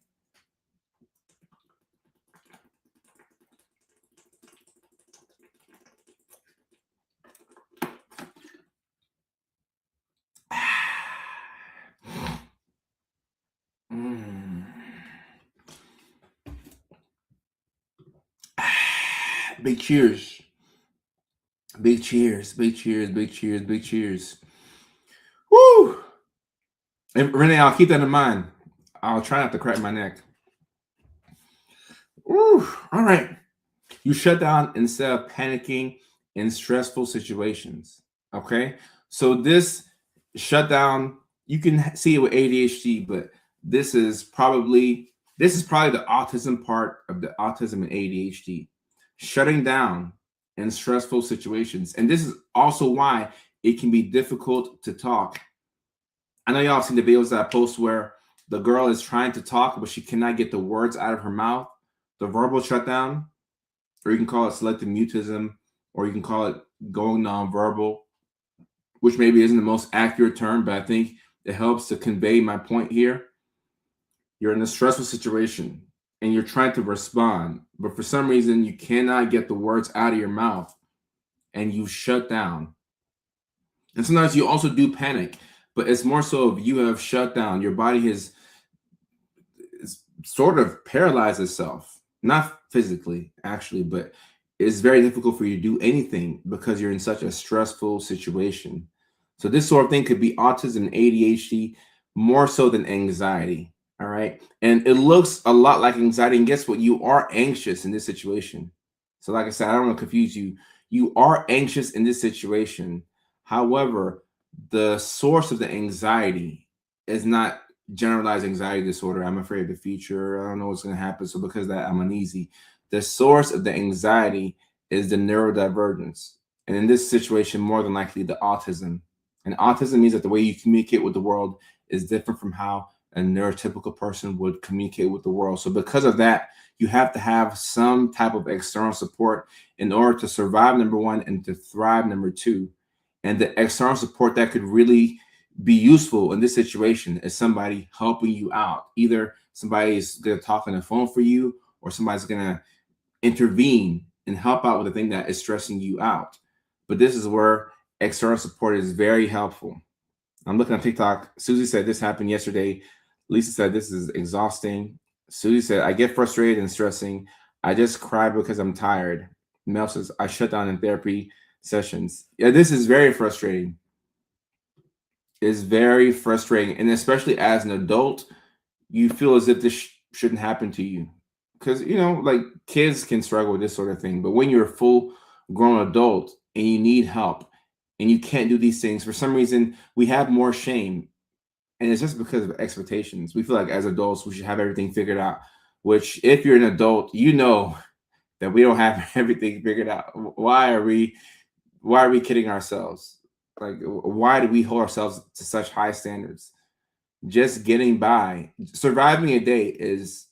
A: Big cheers. Big cheers. Big cheers. Big cheers. Big cheers. Woo! And Renee, I'll keep that in mind. I'll try not to crack my neck. Woo! All right. You shut down instead of panicking in stressful situations. Okay. So this shutdown, you can see it with ADHD, but this is probably the autism part of the autism and ADHD. Shutting down in stressful situations. And this is also why it can be difficult to talk. I know y'all seen the videos that I post where the girl is trying to talk, but she cannot get the words out of her mouth. The verbal shutdown, or you can call it selective mutism, or you can call it going nonverbal, which maybe isn't the most accurate term, but I think it helps to convey my point here. You're in a stressful situation and you're trying to respond, but for some reason you cannot get the words out of your mouth and you shut down. And sometimes you also do panic, but it's more so if you have shut down. Your body has sort of paralyzed itself, not physically actually, but it's very difficult for you to do anything because you're in such a stressful situation. So this sort of thing could be autism and ADHD more so than anxiety. All right. And it looks a lot like anxiety. And guess what? You are anxious in this situation. So like I said, I don't want to confuse you. You are anxious in this situation. However, the source of the anxiety is not generalized anxiety disorder. I'm afraid of the future. I don't know what's going to happen. So because of that, I'm uneasy. The source of the anxiety is the neurodivergence. And in this situation, more than likely the autism. And autism means that the way you communicate with the world is different from how a neurotypical person would communicate with the world. So because of that, you have to have some type of external support in order to survive, number one, and to thrive, number two. And the external support that could really be useful in this situation is somebody helping you out. Either somebody's going to talk on the phone for you, or somebody's going to intervene and help out with the thing that is stressing you out. But this is where external support is very helpful. I'm looking at TikTok. Susie said this happened yesterday. Lisa said this is exhausting. Susie said, I get frustrated and stressing. I just cry because I'm tired. Mel says, I shut down in therapy sessions. Yeah, this is very frustrating. It's very frustrating. And especially as an adult, you feel as if this shouldn't happen to you. Because, like kids can struggle with this sort of thing. But when you're a full grown adult and you need help and you can't do these things, for some reason, we have more shame. And it's just because of expectations. We feel like as adults, we should have everything figured out, which if you're an adult, you know that we don't have everything figured out. Why are we kidding ourselves? Like, why do we hold ourselves to such high standards? Just getting by, surviving a day is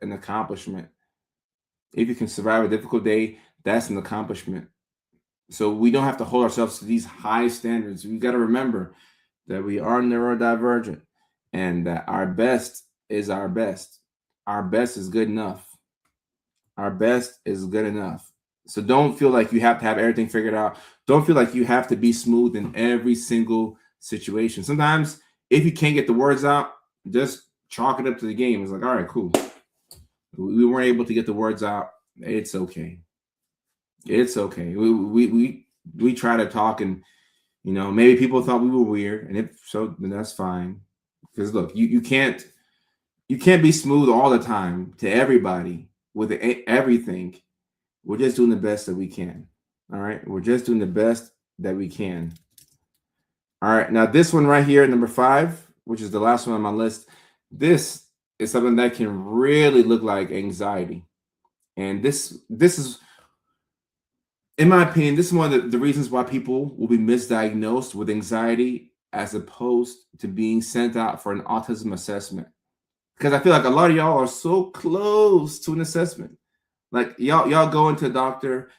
A: an accomplishment. If you can survive a difficult day, that's an accomplishment. So we don't have to hold ourselves to these high standards. We got to remember that we are neurodivergent and that our best is our best. Our best is good enough. Our best is good enough. So don't feel like you have to have everything figured out. Don't feel like you have to be smooth in every single situation. Sometimes if you can't get the words out, just chalk it up to the game. It's like, all right, cool. We weren't able to get the words out. It's okay. It's okay. We try to talk and maybe people thought we were weird, and if so, then that's fine. Because look, you can't be smooth all the time to everybody with everything. We're just doing the best that we can. All right, we're just doing the best that we can. All right, now this one right here, number 5, which is the last one on my list. This is something that can really look like anxiety, and this is, in my opinion, this is one of the reasons why people will be misdiagnosed with anxiety as opposed to being sent out for an autism assessment. Because I feel like a lot of y'all are so close to an assessment. Like y'all go into a doctor,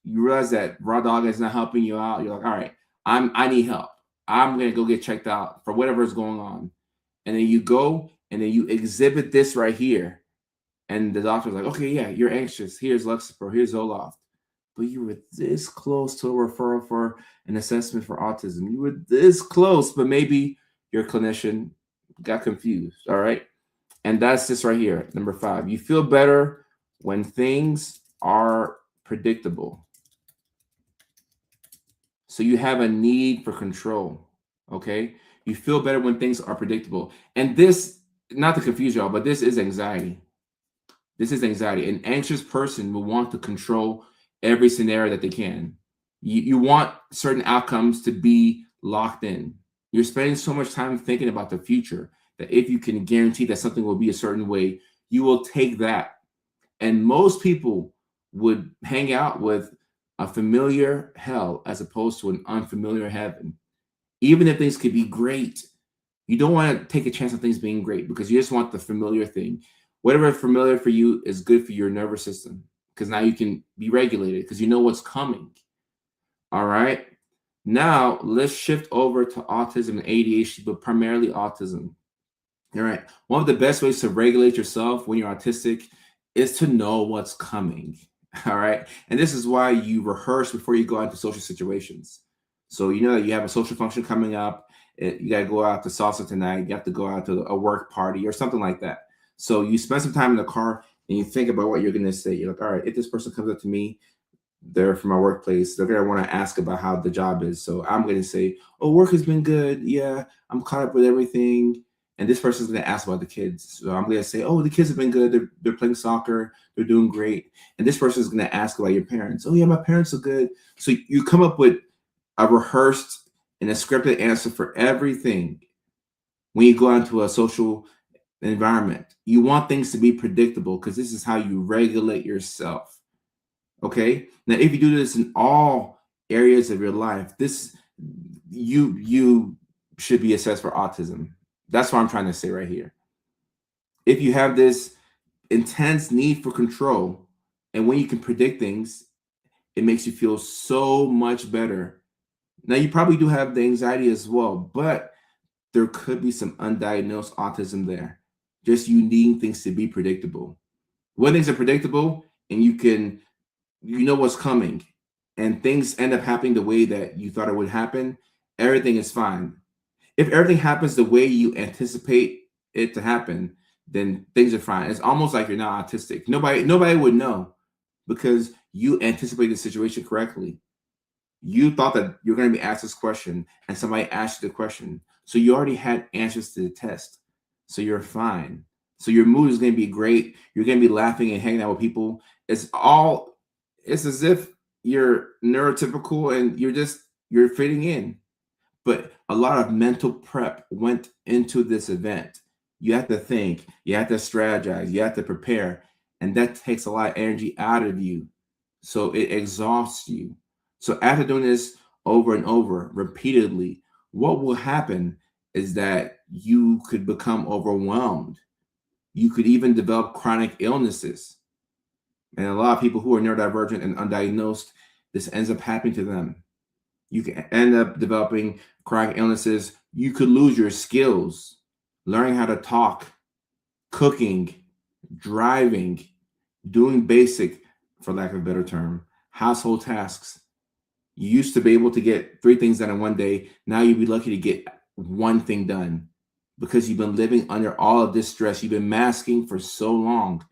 A: you realize that raw dog is not helping you out. You're like, all right, I need help. I'm gonna go get checked out for whatever is going on. And then you go and then you exhibit this right here. And the doctor's like, okay, yeah, you're anxious. Here's Lexapro, here's Zoloft. But you were this close to a referral for an assessment for autism. You were this close, but maybe your clinician got confused. All right. And that's this right here, number 5. You feel better when things are predictable. So you have a need for control. Okay. You feel better when things are predictable. And this, not to confuse y'all, but this is anxiety. This is anxiety. An anxious person will want to control every scenario that they can. You want certain outcomes to be locked in. You're spending so much time thinking about the future that if you can guarantee that something will be a certain way, you will take that. And most people would hang out with a familiar hell as opposed to an unfamiliar heaven. Even if things could be great, you don't want to take a chance on things being great because you just want the familiar thing. Whatever is familiar for you is good for your nervous system because now you can be regulated because you know what's coming. All right. Now let's shift over to autism and ADHD, but primarily autism. All right. One of the best ways to regulate yourself when you're autistic is to know what's coming. All right. And this is why you rehearse before you go out into social situations. So you know that you have a social function coming up. You got to go out to salsa tonight. You have to go out to a work party or something like that. So you spend some time in the car and you think about what you're going to say. You're like, all right, if this person comes up to me, they're from my workplace, they're going to want to ask about how the job is. So I'm going to say, oh, work has been good. Yeah, I'm caught up with everything. And this person's going to ask about the kids. So I'm going to say, oh, the kids have been good. They're playing soccer. They're doing great. And this person's going to ask about your parents. Oh, yeah, my parents are good. So you come up with a rehearsed and a scripted answer for everything when you go into a social environment. You want things to be predictable because this is how you regulate yourself. Okay. Now, if you do this in all areas of your life, this you should be assessed for autism. That's what I'm trying to say right here. If you have this intense need for control, and when you can predict things, it makes you feel so much better. Now, you probably do have the anxiety as well, but there could be some undiagnosed autism there. Just you needing things to be predictable. When things are predictable and you know what's coming and things end up happening the way that you thought it would happen, everything is fine. If everything happens the way you anticipate it to happen, then things are fine. It's almost like you're not autistic. Nobody would know because you anticipate the situation correctly. You thought that you're going to be asked this question and somebody asked you the question. So you already had answers to the test. So you're fine. So your mood is going to be great. You're going to be laughing and hanging out with people. It's as if you're neurotypical and you're fitting in. But a lot of mental prep went into this event. You have to think, you have to strategize, you have to prepare. And that takes a lot of energy out of you. So it exhausts you. So after doing this over and over repeatedly, what will happen is that you could become overwhelmed. You could even develop chronic illnesses. And a lot of people who are neurodivergent and undiagnosed, this ends up happening to them. You can end up developing chronic illnesses. You could lose your skills, learning how to talk, cooking, driving, doing basic, for lack of a better term, household tasks. You used to be able to get 3 things done in one day. Now you'd be lucky to get 1 thing done because you've been living under all of this stress. You've been masking for so long.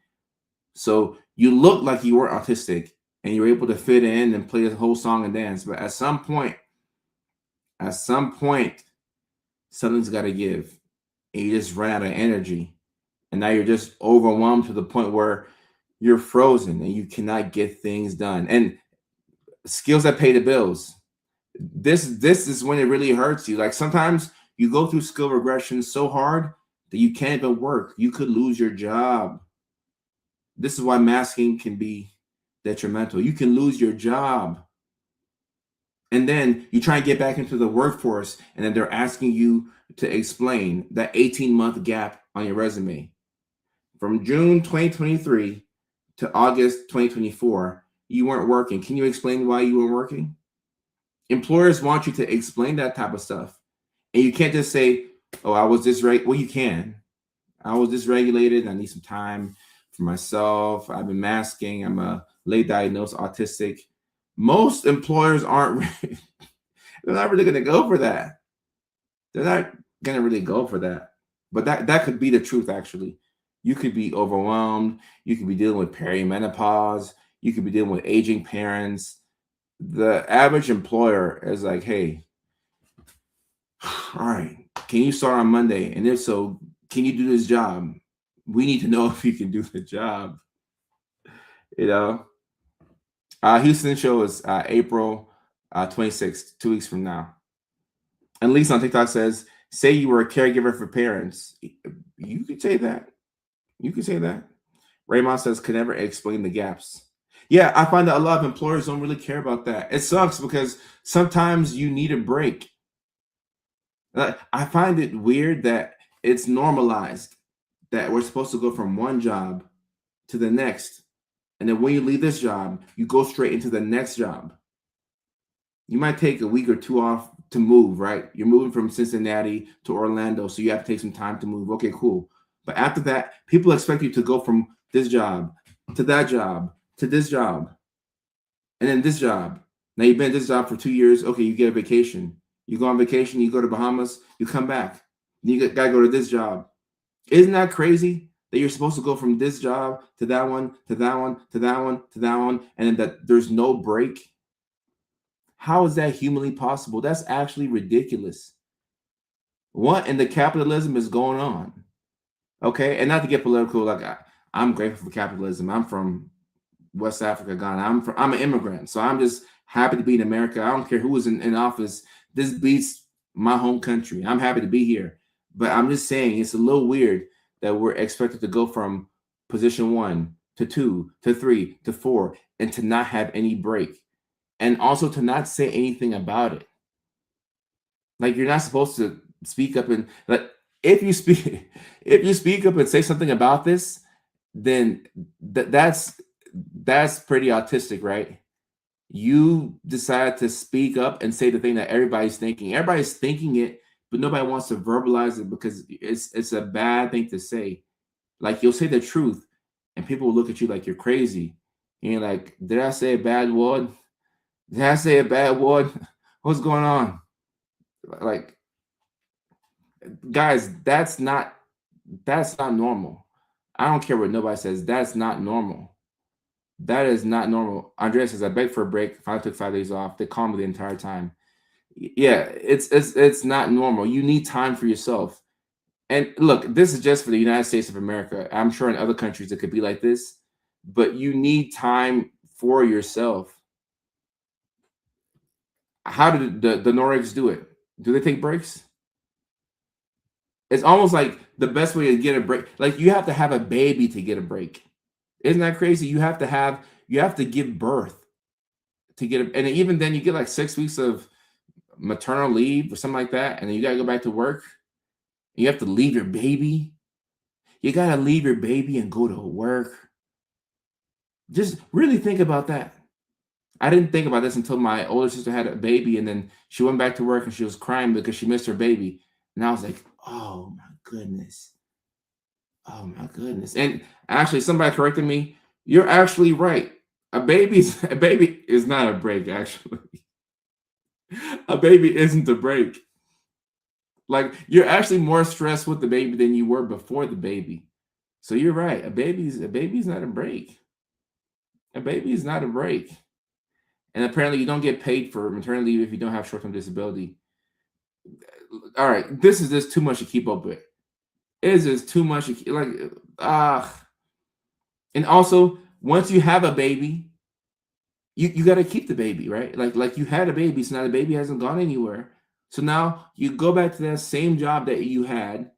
A: So you look like you were autistic and you're able to fit in and play the whole song and dance. But at some point, something's got to give. And you just run out of energy. And now you're just overwhelmed to the point where you're frozen and you cannot get things done. And skills that pay the bills. This is when it really hurts you. Like sometimes you go through skill regression so hard that you can't even work. You could lose your job. This is why masking can be detrimental. You can lose your job. And then you try and get back into the workforce, and then they're asking you to explain that 18-month gap on your resume. From June 2023 to August 2024, you weren't working. Can you explain why you weren't working? Employers want you to explain that type of stuff. And you can't just say, oh, I was dysregulated. Well, you can. I was dysregulated. I need some time for myself. I've been masking. I'm a late diagnosed autistic. Most employers aren't, they're not really going to go for that. They're not going to really go for that. But that could be the truth, actually. You could be overwhelmed. You could be dealing with perimenopause. You could be dealing with aging parents. The average employer is like, hey, all right, can you start on Monday? And if so, can you do this job? We need to know if you can do the job. You know, Houston show is April 26th, 2 weeks from now. And Lisa on TikTok says, say you were a caregiver for parents. You could say that. You could say that. Raymond says, could never explain the gaps. Yeah, I find that a lot of employers don't really care about that. It sucks because sometimes you need a break. I find it weird that it's normalized that we're supposed to go from one job to the next. And then when you leave this job, you go straight into the next job. You might take a week or two off to move, right? You're moving from Cincinnati to Orlando, so you have to take some time to move. Okay, cool. But after that, people expect you to go from this job to that job to this job and then this job. Now you've been at this job for 2 years. Okay, you get a vacation. You go on vacation, you go to Bahamas, you come back. You got to go to this job. Isn't that crazy that you're supposed to go from this job to that one, to that one, to that one, to that one, and that there's no break? How is that humanly possible? That's actually ridiculous. What in the capitalism is going on? Okay, and not to get political, like I'm grateful for capitalism. I'm from West Africa, Ghana. I'm an immigrant, so I'm just happy to be in America. I don't care who is in office. This beats my home country. I'm happy to be here. But I'm just saying it's a little weird that we're expected to go from position 1 to 2 to 3 to 4 and to not have any break. And also to not say anything about it. Like you're not supposed to speak up and like if you speak up and say something about this, then that's pretty autistic, right? You decide to speak up and say the thing that everybody's thinking. Everybody's thinking it, but nobody wants to verbalize it because it's a bad thing to say. Like you'll say the truth, and people will look at you like you're crazy. And you're like, did I say a bad word? Did I say a bad word? What's going on? Like, guys, that's not normal. I don't care what nobody says. That's not normal. That is not normal. Andrea says, I begged for a break. If I took 5 days off, they called me the entire time. Yeah, it's not normal. You need time for yourself. And look, this is just for the United States of America. I'm sure in other countries it could be like this, but you need time for yourself. How did the Nordics do it? Do they take breaks? It's almost like the best way to get a break. Like you have to have a baby to get a break. Isn't that crazy? You have to give birth to get and even then you get like 6 weeks of maternal leave or something like that, and then you gotta go back to work. You have to leave your baby. You gotta leave your baby and go to work. Just really think about that. I didn't think about this until my older sister had a baby, and then she went back to work and she was crying because she missed her baby. And I was like, oh my goodness. Oh my goodness. And actually somebody corrected me. You're actually right. A baby is not a break, actually. A baby isn't a break. Like you're actually more stressed with the baby than you were before the baby. So you're right. A baby's not a break. A baby is not a break. And apparently you don't get paid for maternity leave if you don't have short-term disability. All right, this is just too much to keep up with. It is just too much and also once you have a baby, you got to keep the baby, right? Like you had a baby, so now the baby hasn't gone anywhere. So now you go back to that same job that you had,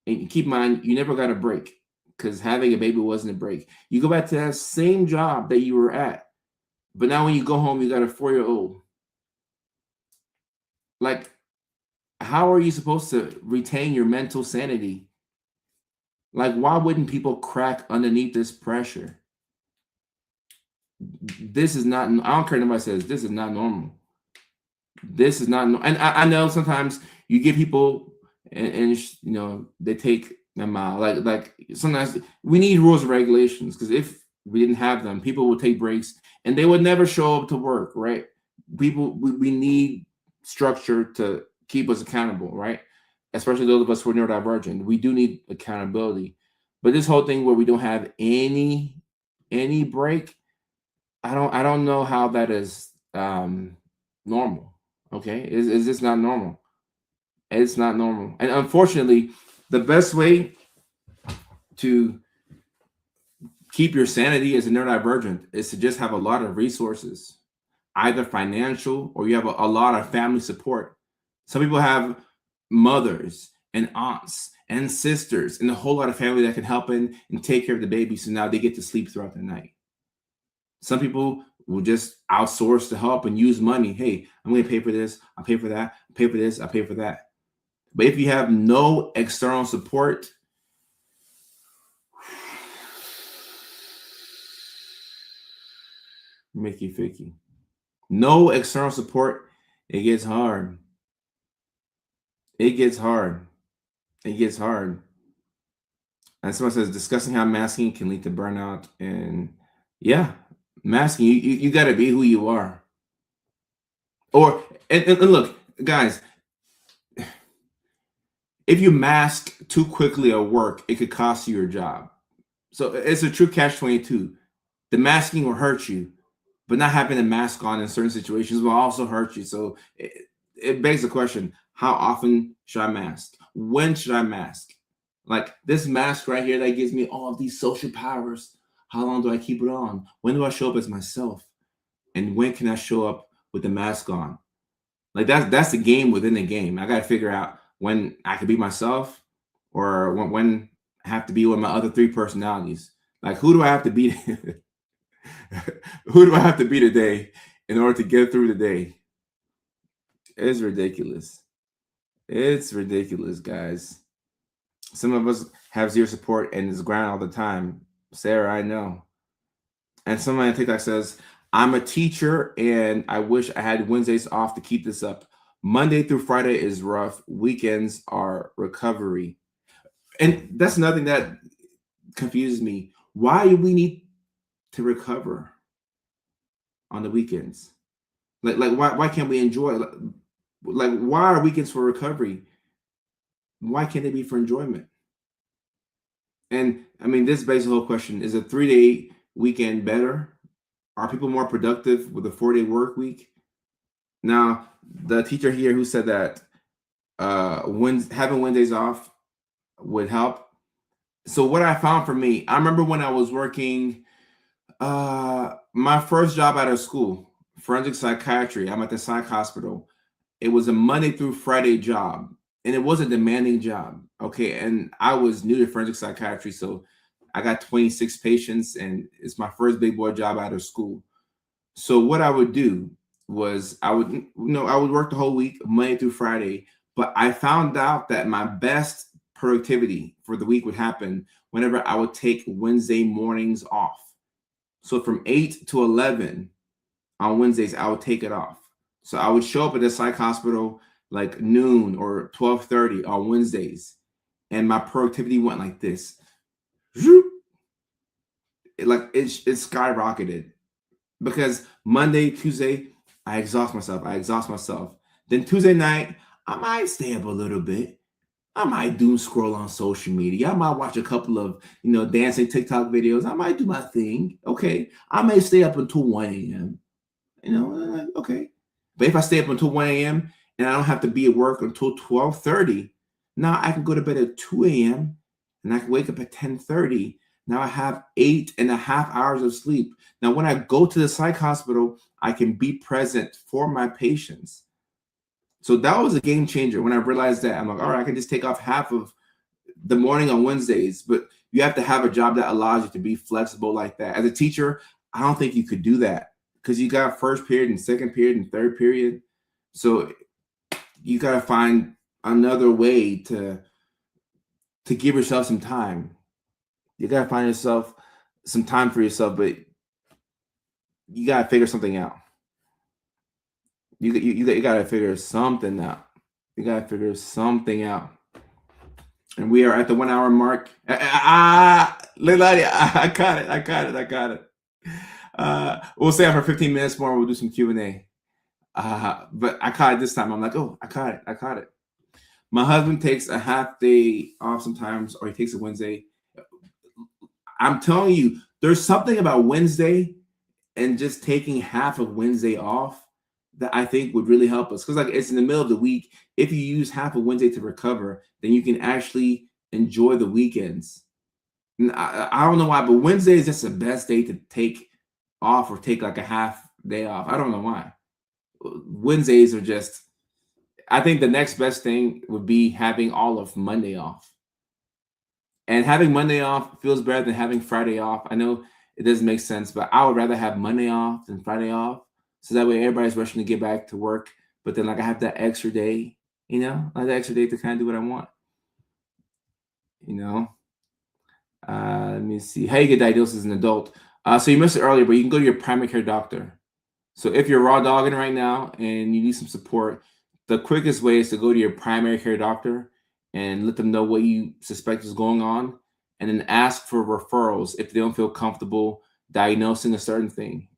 A: and keep in mind you never got a break because having a baby wasn't a break. You go back to that same job that you were at, but now when you go home, you got a 4-year-old. Like, how are you supposed to retain your mental sanity? Like, why wouldn't people crack underneath this pressure? This is not, I don't care what nobody says, this is not normal. This is not, and I know sometimes you give people, and they take them out. Like sometimes we need rules and regulations, because if we didn't have them, people would take breaks and they would never show up to work, right? We need structure to keep us accountable, right? Especially those of us who are neurodivergent, we do need accountability. But this whole thing where we don't have any break, I don't know how that is normal. Okay, is this not normal? It's not normal. And unfortunately, the best way to keep your sanity as a neurodivergent is to just have a lot of resources, either financial or you have a lot of family support. Some people have mothers and aunts and sisters and a whole lot of family that can help and take care of the baby, so now they get to sleep throughout the night. Some people will just outsource the help and use money. Hey, I'm going to pay for this. I'll pay for that. I'll pay for this. I'll pay for that. But if you have no external support, make you ficky. No external support, it gets hard. It gets hard. It gets hard. And someone says discussing how masking can lead to burnout. And yeah, masking, you got to be who you are. Or, and look, guys, if you mask too quickly at work, it could cost you your job. So it's a true catch-22. The masking will hurt you, but not having a mask on in certain situations will also hurt you. So it begs the question, how often should I mask? When should I mask? Like this mask right here that gives me all of these social powers. How long do I keep it on? When do I show up as myself? And when can I show up with the mask on? Like that's the game within the game. I got to figure out when I can be myself, or when I have to be with my other 3 personalities. Like who do I have to be? Who do I have to be today in order to get through the day? It's ridiculous. It's ridiculous, guys. Some of us have zero support and is grind all the time. Sarah, I know. And someone on TikTok says, I'm a teacher and I wish I had Wednesdays off to keep this up. Monday through Friday is rough. Weekends are recovery. And that's nothing that confuses me. Why do we need to recover on the weekends? Like why can't we enjoy? Like why are weekends for recovery? Why can't they be for enjoyment? And I mean, this begs the whole question: is a 3-day weekend better? Are people more productive with a 4-day work week? Now, the teacher here who said that having Wednesdays off would help. So what I found for me, I remember when I was working my first job out of school, forensic psychiatry. I'm at the psych hospital. It was a Monday through Friday job, and it was a demanding job. Okay, and I was new to forensic psychiatry, so I got 26 patients, and it's my first big boy job out of school. So what I would do was I would work the whole week, Monday through Friday, but I found out that my best productivity for the week would happen whenever I would take Wednesday mornings off. So from 8 to 11 on Wednesdays, I would take it off. So I would show up at the psych hospital like noon or 12:30 on Wednesdays, and my productivity went like this. It skyrocketed, because Monday, Tuesday, I exhaust myself. Then Tuesday night, I might stay up a little bit. I might doom scroll on social media. I might watch a couple of, dancing TikTok videos. I might do my thing. Okay. I may stay up until 1 a.m. Okay. But if I stay up until 1 a.m. and I don't have to be at work until 12:30, now I can go to bed at 2 a.m. and I can wake up at 10:30. Now I have 8.5 hours of sleep. Now, when I go to the psych hospital, I can be present for my patients. So that was a game changer when I realized that. I'm like, all right, I can just take off half of the morning on Wednesdays, but you have to have a job that allows you to be flexible like that. As a teacher, I don't think you could do that because you got first period and second period and third period. So you got to find another way to give yourself some time. You got to find yourself some time for yourself, but you got to figure something out. You got to figure something out. You got to figure something out. And we are at the 1 hour mark. Leilani, I got it. We'll stay on for 15 minutes more. We'll do some Q&A. But I caught it this time. I'm like, oh, I caught it. My husband takes a half day off sometimes, or he takes a Wednesday. I'm telling you, there's something about Wednesday and just taking half of Wednesday off that I think would really help us. Because like it's in the middle of the week. If you use half of Wednesday to recover, then you can actually enjoy the weekends. And I don't know why, but Wednesday is just the best day to take off or take like a half day off. I don't know why. Wednesdays are just, I think the next best thing would be having all of Monday off. And having Monday off feels better than having Friday off. I know it doesn't make sense, but I would rather have Monday off than Friday off. So that way everybody's rushing to get back to work. But then like I have that extra day, I have that extra day to kind of do what I want. Let me see. How you get diagnosed as an adult. So you missed it earlier, but you can go to your primary care doctor. So if you're raw dogging right now and you need some support, the quickest way is to go to your primary care doctor and let them know what you suspect is going on, and then ask for referrals if they don't feel comfortable diagnosing a certain thing.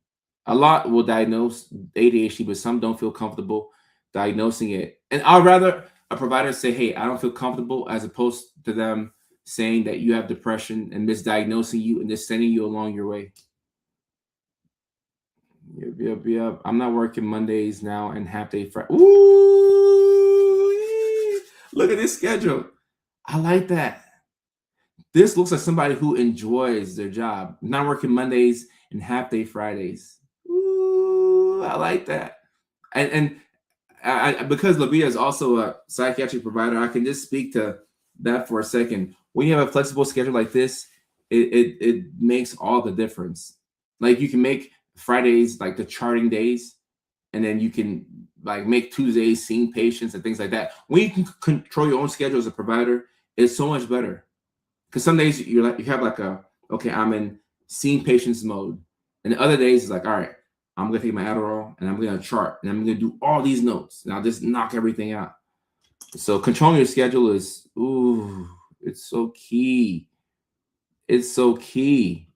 A: A lot will diagnose ADHD, but some don't feel comfortable diagnosing it. And I'd rather a provider say, hey, I don't feel comfortable, as opposed to them saying that you have depression and misdiagnosing you and just sending you along your way. Yep. I'm not working Mondays now and half day Friday. Ooh, look at this schedule. I like that. This looks like somebody who enjoys their job. Not working Mondays and half day Fridays. Ooh, I like that. And because Labia is also a psychiatric provider, I can just speak to that for a second. When you have a flexible schedule like this, it makes all the difference. Like you can make Fridays like the charting days, and then you can like make Tuesdays seeing patients and things like that. When you can control your own schedule as a provider, it's so much better. Because some days you have like okay, I'm in seeing patients mode, and the other days it's like, all right, I'm gonna take my Adderall and I'm gonna chart and I'm gonna do all these notes and I'll just knock everything out. So controlling your schedule is it's so key. It's so key.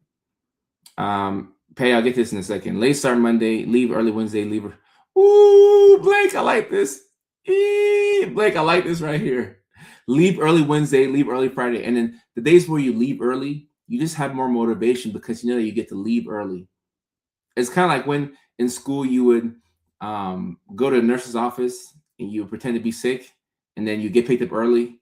A: Pay, I'll get this in a second. Late start Monday, leave early Wednesday, leave. Blake, I like this. Blake, I like this right here. Leave early Wednesday, leave early Friday. And then the days where you leave early, you just have more motivation because you know that you get to leave early. It's kind of like when in school you would go to a nurse's office and you pretend to be sick and then you get picked up early.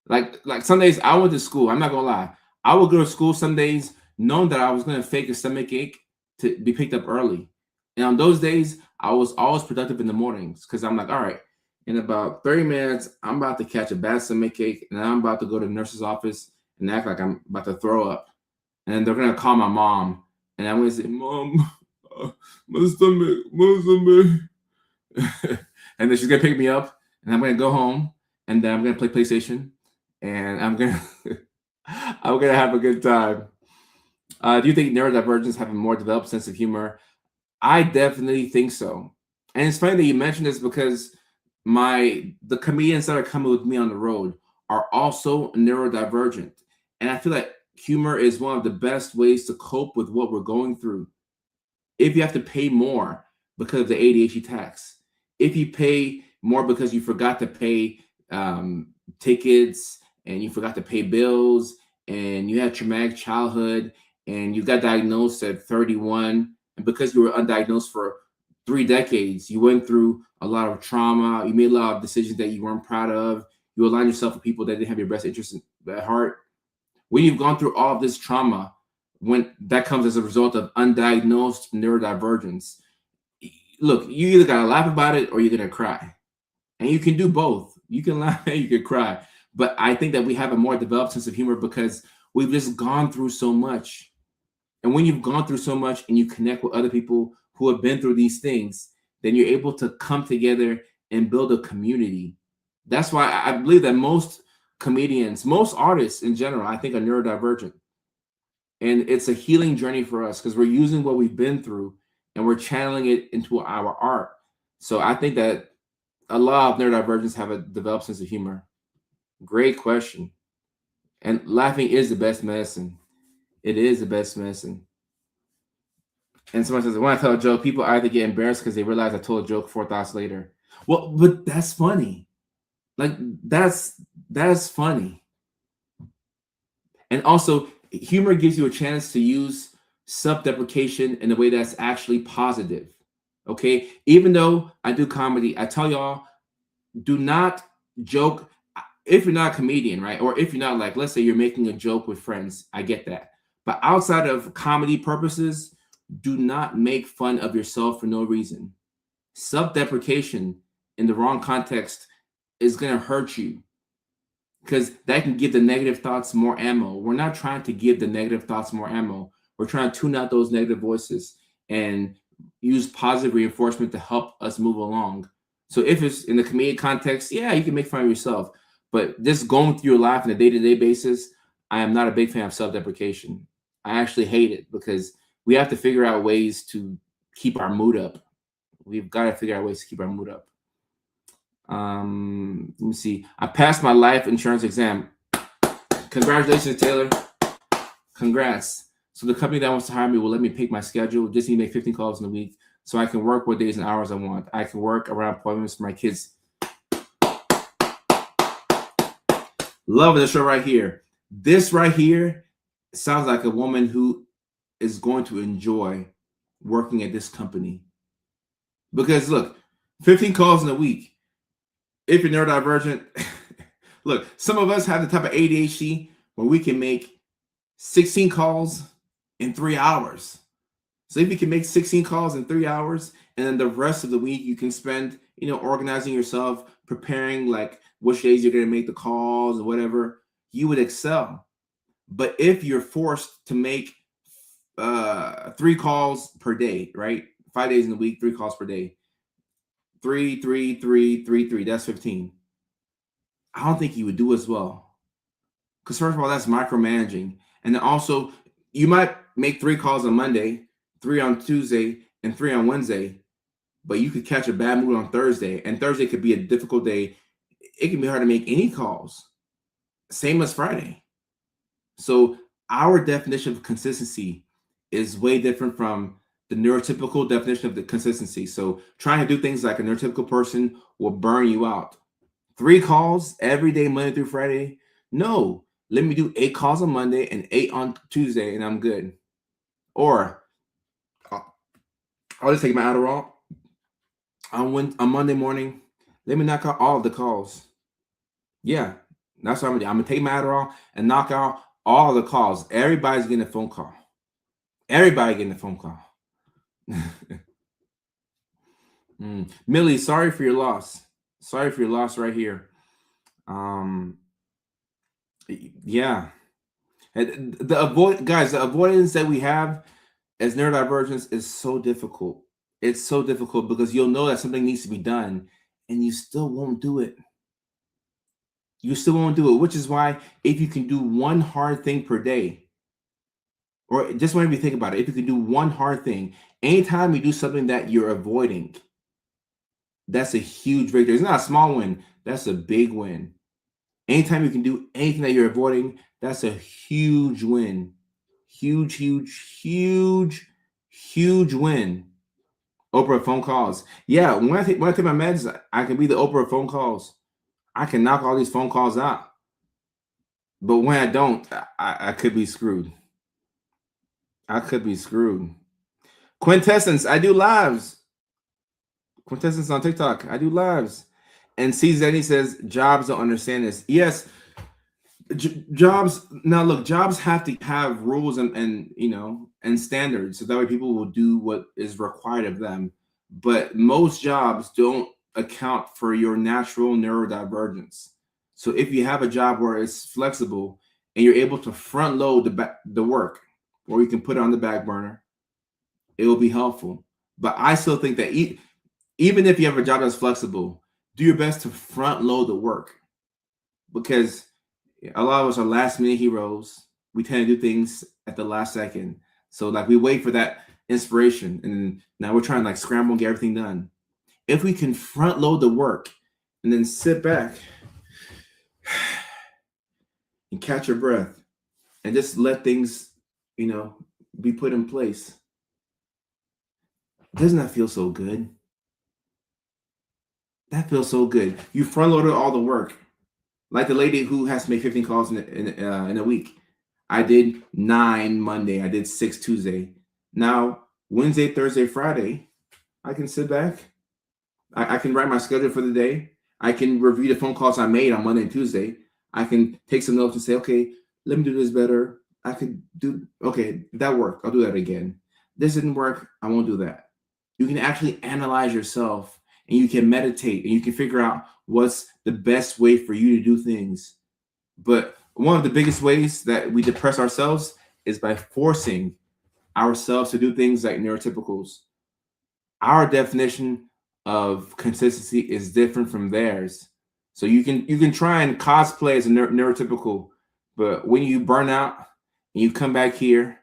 A: Like some days I went to school, I'm not gonna lie. I would go to school some days knowing that I was gonna fake a stomach ache to be picked up early. And on those days, I was always productive in the mornings because I'm like, all right, in about 30 minutes, I'm about to catch a bad stomach ache and I'm about to go to the nurse's office and act like I'm about to throw up. And then they're gonna call my mom and I'm gonna say, Mom, my stomach. And then she's gonna pick me up and I'm gonna go home and then I'm gonna play PlayStation and I'm gonna have a good time. Do you think neurodivergents have a more developed sense of humor? I definitely think so. And it's funny that you mentioned this because the comedians that are coming with me on the road are also neurodivergent. And I feel like humor is one of the best ways to cope with what we're going through. If you have to pay more because of the ADHD tax, if you pay more because you forgot to pay tickets and you forgot to pay bills and you had traumatic childhood and you got diagnosed at 31, and because you were undiagnosed for 3 decades, you went through a lot of trauma, you made a lot of decisions that you weren't proud of, you aligned yourself with people that didn't have your best interests at heart. When you've gone through all of this trauma, when that comes as a result of undiagnosed neurodivergence, look, you either gotta laugh about it or you're gonna cry. And you can do both. You can laugh and you can cry. But I think that we have a more developed sense of humor because we've just gone through so much. And when you've gone through so much and you connect with other people who have been through these things, then you're able to come together and build a community. That's why I believe that most comedians, most artists in general, I think are neurodivergent. And it's a healing journey for us because we're using what we've been through and we're channeling it into our art. So I think that a lot of neurodivergents have a developed sense of humor. Great question. And laughing is the best medicine. It is the best medicine. And someone says, when I tell a joke, people either get embarrassed because they realize I told a joke 4 thoughts later. Well, but that's funny. Like that's funny. And also, humor gives you a chance to use self-deprecation in a way that's actually positive. Okay. Even though I do comedy, I tell y'all, do not joke if you're not a comedian, right? Or if you're not, like, let's say you're making a joke with friends. I get that. But outside of comedy purposes, do not make fun of yourself for no reason. Self-deprecation in the wrong context is going to hurt you because that can give the negative thoughts more ammo. We're not trying to give the negative thoughts more ammo. We're trying to tune out those negative voices and use positive reinforcement to help us move along. So if it's in the comedic context, yeah, you can make fun of yourself. But just going through your life on a day-to-day basis, I am not a big fan of self-deprecation. I actually hate it because we have to figure out ways to keep our mood up. We've got to figure out ways to keep our mood up. Let me see. I passed my life insurance exam. Congratulations, Taylor. Congrats. So the company that wants to hire me will let me pick my schedule. Just need to make 15 calls in a week so I can work what days and hours I want. I can work around appointments for my kids. Love this show right here. This right here sounds like a woman who is going to enjoy working at this company. Because look, 15 calls in a week. If you're neurodivergent, look, some of us have the type of AuDHD where we can make 16 calls in 3 hours. So if you can make 16 calls in 3 hours, and then the rest of the week you can spend, organizing yourself, preparing like which days you're going to make the calls or whatever, you would excel. But if you're forced to make 3 calls per day, right? 5 days in a week, 3 calls per day. 3, 3, 3, 3, 3. That's 15. I don't think you would do as well. Because first of all, that's micromanaging. And then also, you might make 3 calls on Monday, 3 on Tuesday, and 3 on Wednesday. But you could catch a bad mood on Thursday. And Thursday could be a difficult day. It can be hard to make any calls. Same as Friday. So our definition of consistency is way different from the neurotypical definition of the consistency. So trying to do things like a neurotypical person will burn you out. 3 calls every day, Monday through Friday. No, let me do 8 calls on Monday and 8 on Tuesday, and I'm good. Or I'll just take my Adderall on Monday morning. Let me knock out all of the calls. Yeah, that's what I'm gonna do. I'm gonna take my Adderall and knock out all the calls. Everybody's getting a phone call. Everybody getting a phone call. Millie, sorry for your loss. Sorry for your loss right here. Yeah. The avoidance that we have as neurodivergence is so difficult. It's so difficult because you'll know that something needs to be done and you still won't do it. You still won't do it, which is why if you can do one hard thing per day, or just whenever you think about it, if you can do one hard thing, anytime you do something that you're avoiding, that's a huge victory. It's not a small win. That's a big win. Anytime you can do anything that you're avoiding, that's a huge win. Huge, huge, huge, huge win. Oprah phone calls. Yeah, when I take my meds, I can be the Oprah phone calls. I can knock all these phone calls out. But when I don't, I could be screwed. I could be screwed. Quintessence, I do lives. Quintessence on TikTok, I do lives. And C. Zenny says, jobs don't understand this. Yes, Jobs now, look, jobs have to have rules and standards, so that way people will do what is required of them. But most jobs don't account for your natural neurodivergence. So if you have a job where it's flexible and you're able to front load the work, or you can put it on the back burner, it will be helpful. But I still think that even if you have a job that's flexible, do your best to front load the work, because a lot of us are last minute heroes. We tend to do things at the last second. So like we wait for that inspiration, and now we're trying to like scramble and get everything done. If we can front load the work and then sit back and catch your breath and just let things, you know, be put in place, doesn't that feel so good? That feels so good. You front loaded all the work. Like the lady who has to make 15 calls in a week. I did 9 Monday. I did 6 Tuesday. Now, Wednesday, Thursday, Friday, I can sit back. I can write my schedule for the day. I can review the phone calls I made on Monday and Tuesday. I can take some notes and say, okay, let me do this better. I could do, okay, that worked. I'll do that again. This didn't work. I won't do that. You can actually analyze yourself, and you can meditate, and you can figure out what's the best way for you to do things. But one of the biggest ways that we depress ourselves is by forcing ourselves to do things like neurotypicals. Our definition of consistency is different from theirs. So you can try and cosplay as a neurotypical, but when you burn out and you come back here,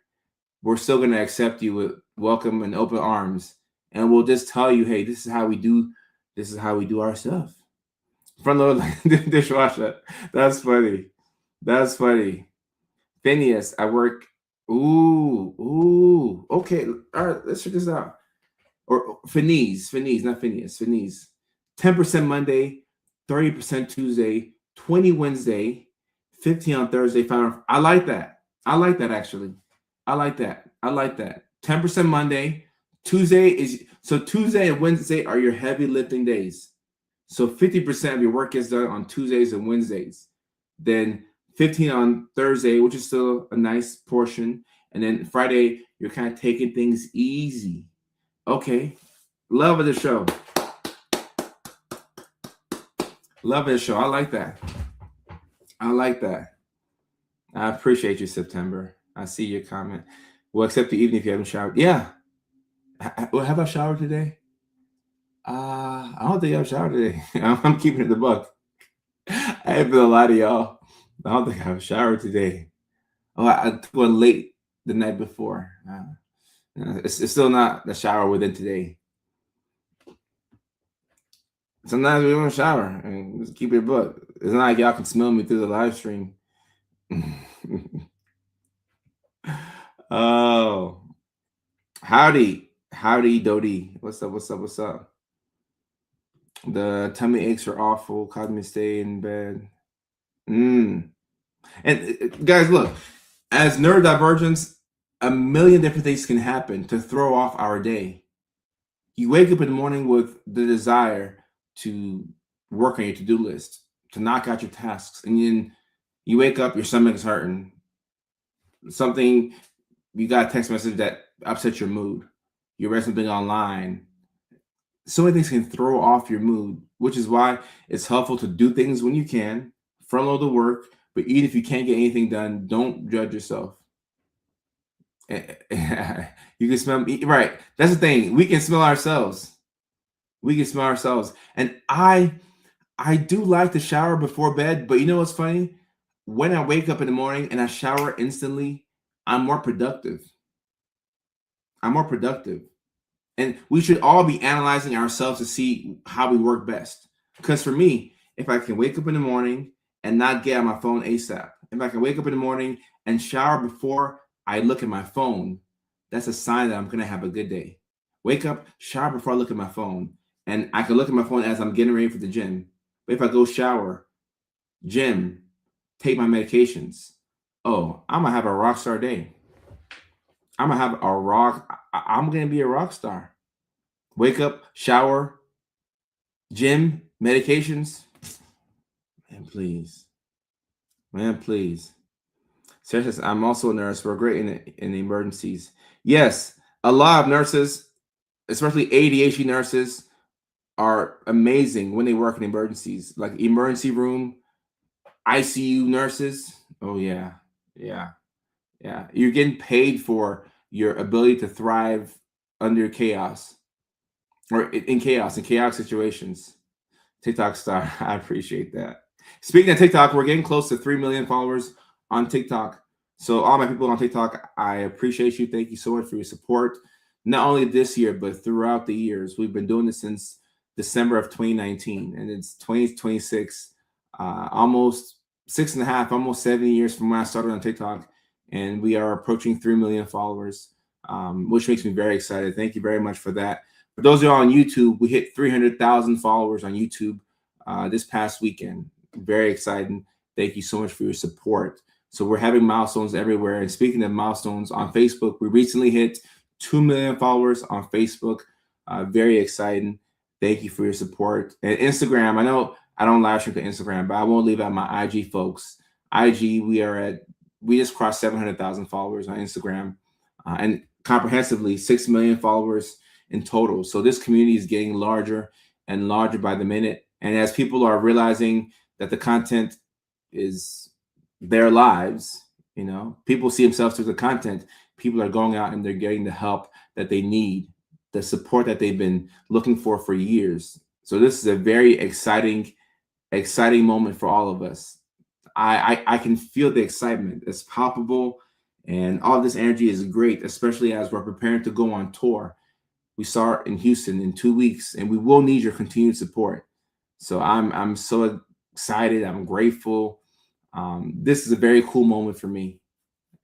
A: we're still going to accept you with welcome and open arms, and we'll just tell you, hey, this is how we do our stuff. Front load like the dishwasher. That's funny. That's funny. Phineas, I work. Ooh. Okay. All right. Let's check this out. Or Phineas, not Phineas. Phineas. 10% Monday, 30% Tuesday, 20 Wednesday, 15 on Thursday. I like that. I like that actually. I like that. 10% Monday. Tuesday and Wednesday are your heavy lifting days. So 50% of your work gets done on Tuesdays and Wednesdays. Then 15 on Thursday, which is still a nice portion. And then Friday, you're kind of taking things easy. Okay. Love of the show. I like that. I appreciate you, September. I see your comment. Well, except the evening if you haven't showered. Yeah. Well, have I showered today? I don't think I've showered today. I'm keeping it the buck. I ain't been a lot of y'all. I don't think I've showered today. Oh, I took one late the night before. It's still not the shower within today. Sometimes we don't shower and just keep it buck. It's not like y'all can smell me through the live stream. Oh, howdy, Dodie. What's up? The tummy aches are awful. Caused me to stay in bed. And guys, look, as neurodivergence, a million different things can happen to throw off our day. You wake up in the morning with the desire to work on your to-do list, to knock out your tasks, and then you wake up, your stomach is hurting. Something, you got a text message that upsets your mood. You read something online. So many things can throw off your mood, which is why it's helpful to do things when you can, front load the work, but even if you can't get anything done, don't judge yourself. You can smell, right? That's the thing. We can smell ourselves. And I do like to shower before bed, but you know what's funny? When I wake up in the morning and I shower instantly, I'm more productive. And we should all be analyzing ourselves to see how we work best. Because for me, if I can wake up in the morning and not get on my phone ASAP, if I can wake up in the morning and shower before I look at my phone, that's a sign that I'm going to have a good day. Wake up, shower before I look at my phone. And I can look at my phone as I'm getting ready for the gym. But if I go shower, gym, take my medications, oh, I'm going to have a rock star day. I'm going to be a rock star. Wake up, shower, gym, medications. And please, Man, please. Sarah says, I'm also a nurse. We're great in emergencies. Yes, a lot of nurses, especially ADHD nurses, are amazing when they work in emergencies, like emergency room, ICU nurses. Oh, yeah. Yeah. Yeah. You're getting paid for your ability to thrive under chaos or in chaos, in chaotic situations. TikTok star. I appreciate that. Speaking of TikTok, we're getting close to 3 million followers on TikTok. So, all my people on TikTok, I appreciate you. Thank you so much for your support. Not only this year, but throughout the years. We've been doing this since December of 2019, and it's 2026, almost 6.5, almost 7 years from when I started on TikTok. And we are approaching 3 million followers, which makes me very excited. Thank you very much for that. For those of you on YouTube, we hit 300,000 followers on YouTube this past weekend. Very exciting. Thank you so much for your support. So we're having milestones everywhere. And speaking of milestones on Facebook, we recently hit 2 million followers on Facebook. Very exciting. Thank you for your support. And Instagram, I know I don't live stream to Instagram, but I won't leave out my IG folks. IG, we just crossed 700,000 followers on Instagram, and comprehensively 6 million followers in total. So this community is getting larger and larger by the minute. And as people are realizing that the content is their lives, people see themselves through the content. People are going out and they're getting the help that they need, the support that they've been looking for years. So this is a very exciting moment for all of us. I can feel the excitement. It's palpable, and all this energy is great, especially as we're preparing to go on tour. We start in Houston in 2 weeks, and we will need your continued support. So I'm so excited. I'm grateful. This is a very cool moment for me.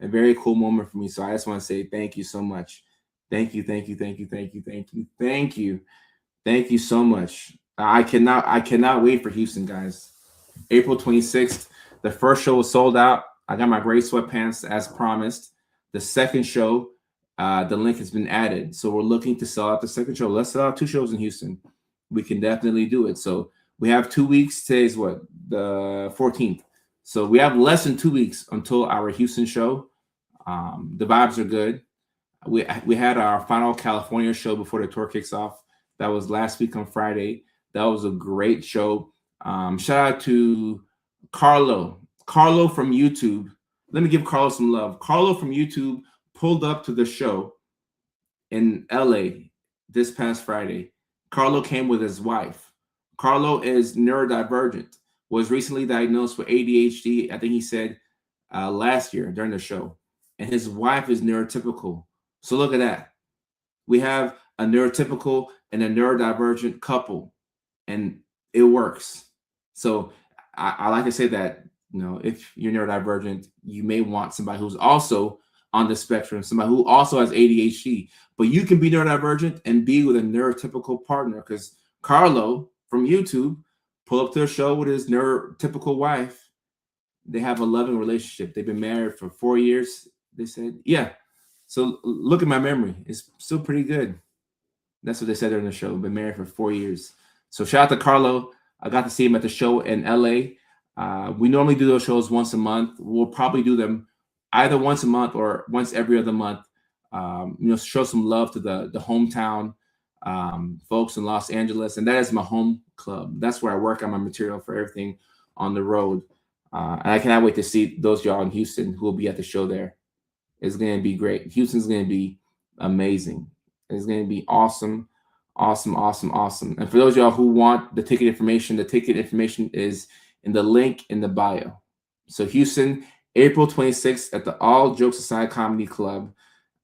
A: A very cool moment for me. So I just want to say thank you so much. Thank you, thank you, thank you, thank you, thank you, thank you, thank you so much. I cannot wait for Houston, guys. April 26th. The first show was sold out. I got my gray sweatpants as promised. The second show, the link has been added. So we're looking to sell out the second show. Let's sell out 2 shows in Houston. We can definitely do it. So we have 2 weeks. Today's what? The 14th. So we have less than 2 weeks until our Houston show. The vibes are good. We had our final California show before the tour kicks off. That was last week on Friday. That was a great show. Shout out to Carlo from YouTube. Let me give Carlo some love. Carlo from YouTube pulled up to the show in LA this past Friday. Carlo came with his wife. Carlo is neurodivergent, was recently diagnosed with ADHD, I think he said last year during the show. And his wife is neurotypical. So look at that. We have a neurotypical and a neurodivergent couple, and it works. So I like to say that, if you're neurodivergent, you may want somebody who's also on the spectrum, somebody who also has ADHD, but you can be neurodivergent and be with a neurotypical partner, because Carlo from YouTube pulled up to a show with his neurotypical wife. They have a loving relationship. They've been married for 4 years. They said, yeah. So look at my memory. It's still pretty good. That's what they said during the show. Been married for 4 years. So shout out to Carlo. I got to see him at the show in LA. We normally do those shows once a month. We'll probably do them either once a month or once every other month. Show some love to the hometown folks in Los Angeles. And that is my home club. That's where I work on my material for everything on the road. And I cannot wait to see those y'all in Houston who will be at the show there. It's going to be great. Houston's going to be amazing. It's going to be awesome, awesome, awesome, awesome. And for those of y'all who want the ticket information is in the link in the bio. So Houston, April 26th at the All Jokes Aside Comedy Club.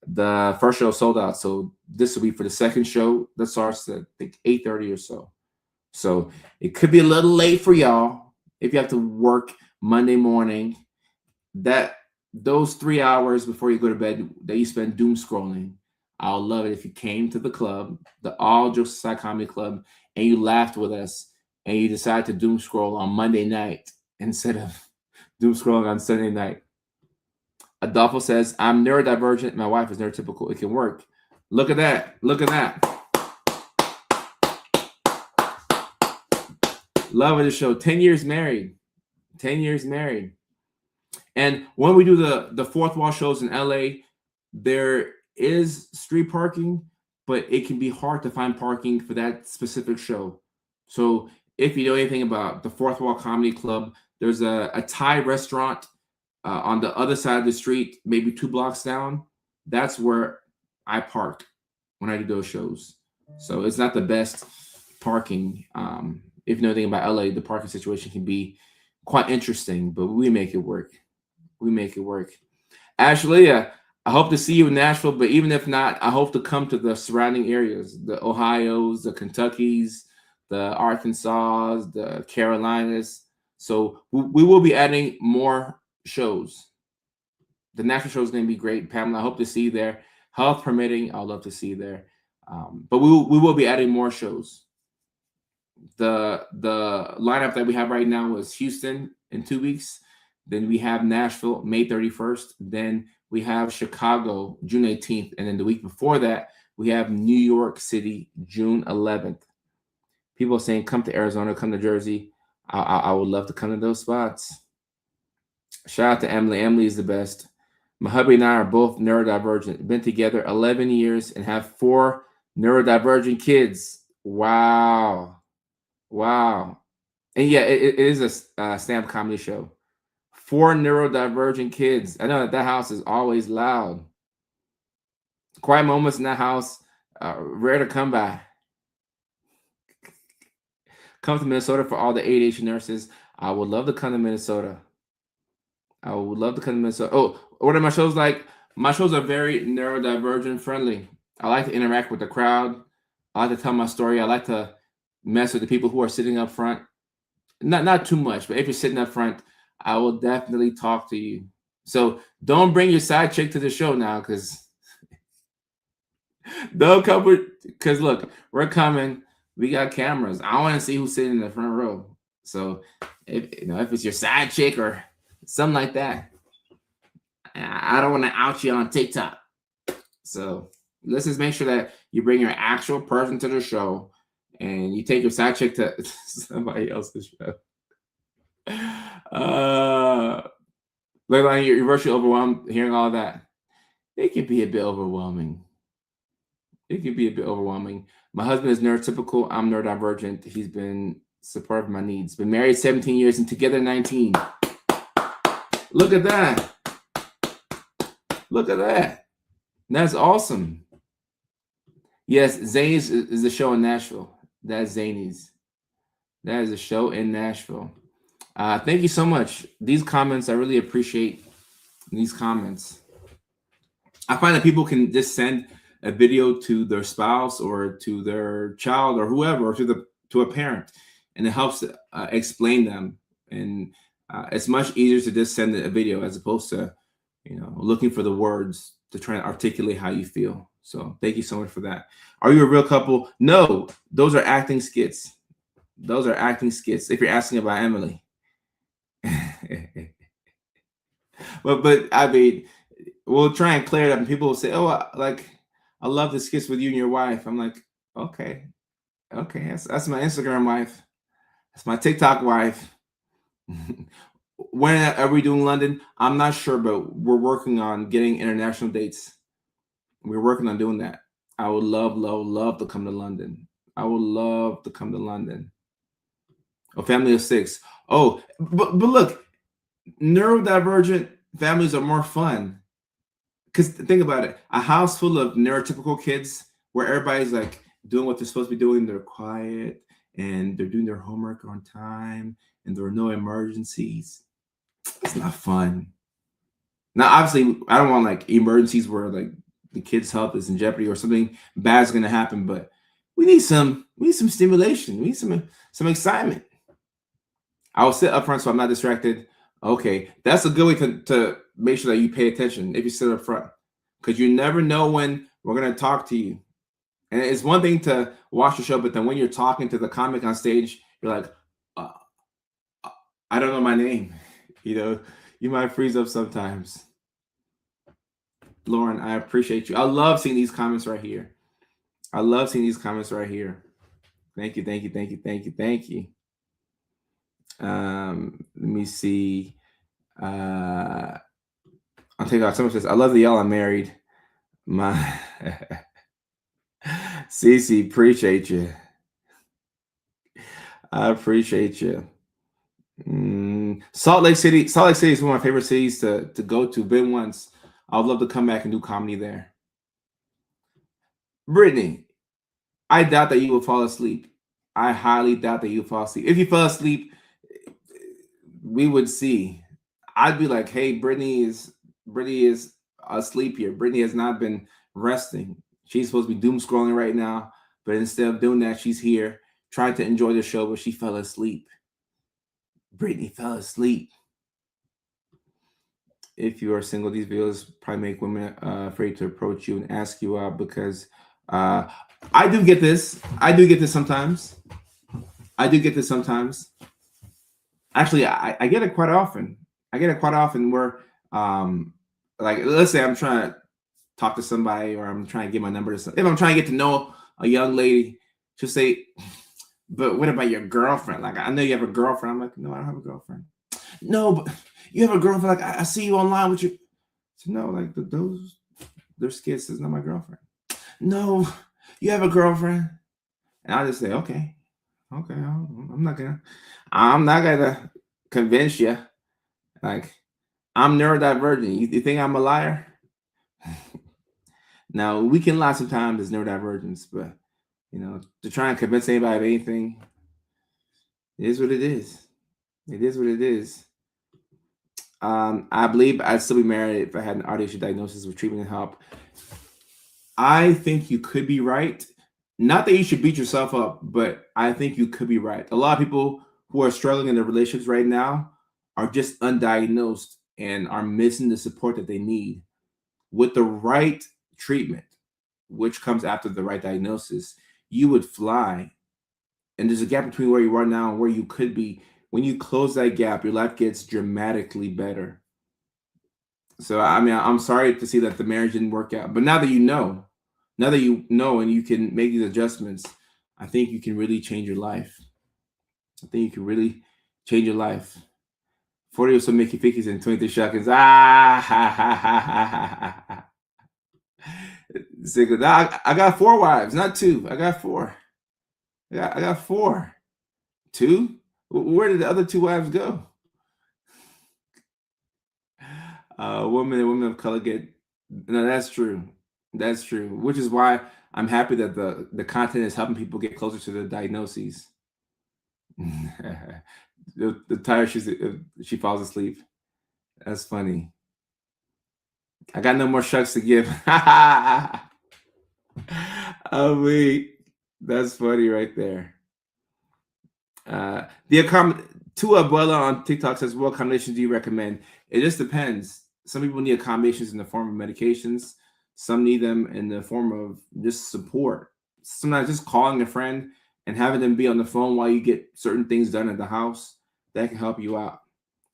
A: The first show sold out. So this will be for the second show that starts at, I think, 8:30 or so. So it could be a little late for y'all if you have to work Monday morning. Those 3 hours before you go to bed that you spend doom scrolling, I'll love it if you came to the club, the All Jokes Aside Comedy Club, and you laughed with us, and you decided to doom scroll on Monday night instead of doom scrolling on Sunday night. Adolfo says, I'm neurodivergent. My wife is neurotypical. It can work. Look at that. Look at that. Love of the show. 10 years married. 10 years married. And when we do the fourth wall shows in LA, there is street parking, but it can be hard to find parking for that specific show. So if you know anything about the Fourth Wall Comedy Club, there's a Thai restaurant on the other side of the street, maybe 2 blocks down. That's where I park when I do those shows. So it's not the best parking. If you know anything about LA, the parking situation can be quite interesting, but we make it work. We make it work. Ashley, I hope to see you in Nashville, but even if not, I hope to come to the surrounding areas, the Ohios, the Kentuckys, the Arkansas, the Carolinas. So we will be adding more shows. The Nashville show is going to be great, Pamela. I hope to see you there. Health permitting, I'd love to see you there. But we will be adding more shows. The lineup that we have right now is Houston in 2 weeks. Then we have Nashville May 31st. Then we have Chicago June 18th. And then the week before that, we have New York City June 11th. People are saying, come to Arizona, come to Jersey. I would love to come to those spots. Shout out to Emily. Emily is the best. My hubby and I are both neurodivergent. Been together 11 years and have 4 neurodivergent kids. Wow. Wow. And yeah, it is a stand-up comedy show. 4 neurodivergent kids. I know that house is always loud. Quiet moments in that house, rare to come by. Come to Minnesota for all the ADHD nurses. I would love to come to Minnesota. I would love to come to Minnesota. Oh, what are my shows like? My shows are very neurodivergent friendly. I like to interact with the crowd. I like to tell my story. I like to mess with the people who are sitting up front. Not too much, but if you're sitting up front, I will definitely talk to you. So don't bring your side chick to the show now, because don't come with, because look, we're coming. We got cameras. I want to see who's sitting in the front row. So if it's your side chick or something like that, I don't want to out you on TikTok. So let's just make sure that you bring your actual person to the show and you take your side chick to somebody else's show. Look, like you're virtually overwhelmed hearing all that. It can be a bit overwhelming. It can be a bit overwhelming. My husband is neurotypical. I'm neurodivergent. He's been supportive of my needs. Been married 17 years and together 19. Look at that. Look at that. That's awesome. Yes, Zany's is a show in Nashville. That's Zany's. That is a show in Nashville. Thank you so much. These comments, I really appreciate these comments. I find that people can just send a video to their spouse or to their child or whoever, or to a parent, and it helps explain them. And it's much easier to just send a video as opposed to looking for the words to try and articulate how you feel. So thank you so much for that. Are you a real couple? No, those are acting skits. Those are acting skits. If you're asking about Emily. but I mean, we'll try and clear it up, and people will say, "Oh, I love the skits with you and your wife." I'm like, okay, that's my Instagram wife. That's my TikTok wife. When are we doing London? I'm not sure, but we're working on getting international dates. We're working on doing that. I would love to come to London. I would love to come to London. A family of 6. Oh, but look, neurodivergent families are more fun. Because think about it, a house full of neurotypical kids where everybody's like doing what they're supposed to be doing. They're quiet and they're doing their homework on time and there are no emergencies. It's not fun. Now, obviously, I don't want like emergencies where like the kid's health is in jeopardy or something bad's going to happen, but we need some stimulation. We need some excitement. I'll sit up front so I'm not distracted. Okay, that's a good way to make sure that you pay attention if you sit up front, because you never know when we're going to talk to you. And it's one thing to watch the show, but then when you're talking to the comic on stage, you're like, I don't know my name. You might freeze up sometimes. Lauren, I appreciate you. I love seeing these comments right here. Thank you. Let me see. Uh, I'll take out someone says, I love that y'all are married. My Cece, appreciate you. I appreciate you. Salt Lake City. Salt Lake City is one of my favorite cities to go to. Been once. I would love to come back and do comedy there. Brittany, I doubt that you will fall asleep. I highly doubt that you fall asleep. If you fell asleep, we would see. I'd be like, hey, Brittany is asleep here. Brittany has not been resting. She's supposed to be doom scrolling right now, but instead of doing that, she's here trying to enjoy the show, but she fell asleep. Brittany fell asleep. If you are single, these videos probably make women afraid to approach you and ask you out because I do get this. I do get this sometimes. Actually, I get it quite often. Where, like, let's say I'm trying to talk to somebody or I'm trying to get my number to somebody. If I'm trying to get to know a young lady, she'll say, but what about your girlfriend? Like, I know you have a girlfriend. I'm like, no, I don't have a girlfriend. No, but you have a girlfriend. Like, I see you online with you. So, no, like, their skits is not my girlfriend. No, you have a girlfriend. And I just say, okay, I'm not gonna convince you. Like, I'm neurodivergent. You think I'm a liar? Now, we can lie sometimes as neurodivergents, but to try and convince anybody of anything, it is what it is. It is what it is. I believe I'd still be married if I had an AuDHD diagnosis with treatment and help. I think you could be right. Not that you should beat yourself up, but I think you could be right. A lot of people who are struggling in their relationships right now are just undiagnosed and are missing the support that they need. With the right treatment, which comes after the right diagnosis, you would fly. And there's a gap between where you are now and where you could be. When you close that gap, your life gets dramatically better. So, I mean, I'm sorry to see that the marriage didn't work out. But now that you know and you can make these adjustments, I think you can really change your life. 40 or so Mickey Fickies and 23 shotguns. I got 4 wives, not 2. I got 4. I got 4. 2? Where did the other 2 wives go? Women and women of color get. No, that's true. That's true. Which is why I'm happy that the content is helping people get closer to the diagnoses. the tire she falls asleep. That's funny. I got no more shucks to give. Oh wait, that's funny right there. Tua Abuela on TikTok says, "What accommodations do you recommend?" It just depends. Some people need accommodations in the form of medications. Some need them in the form of just support. Sometimes just calling a friend and having them be on the phone while you get certain things done at the house, that can help you out.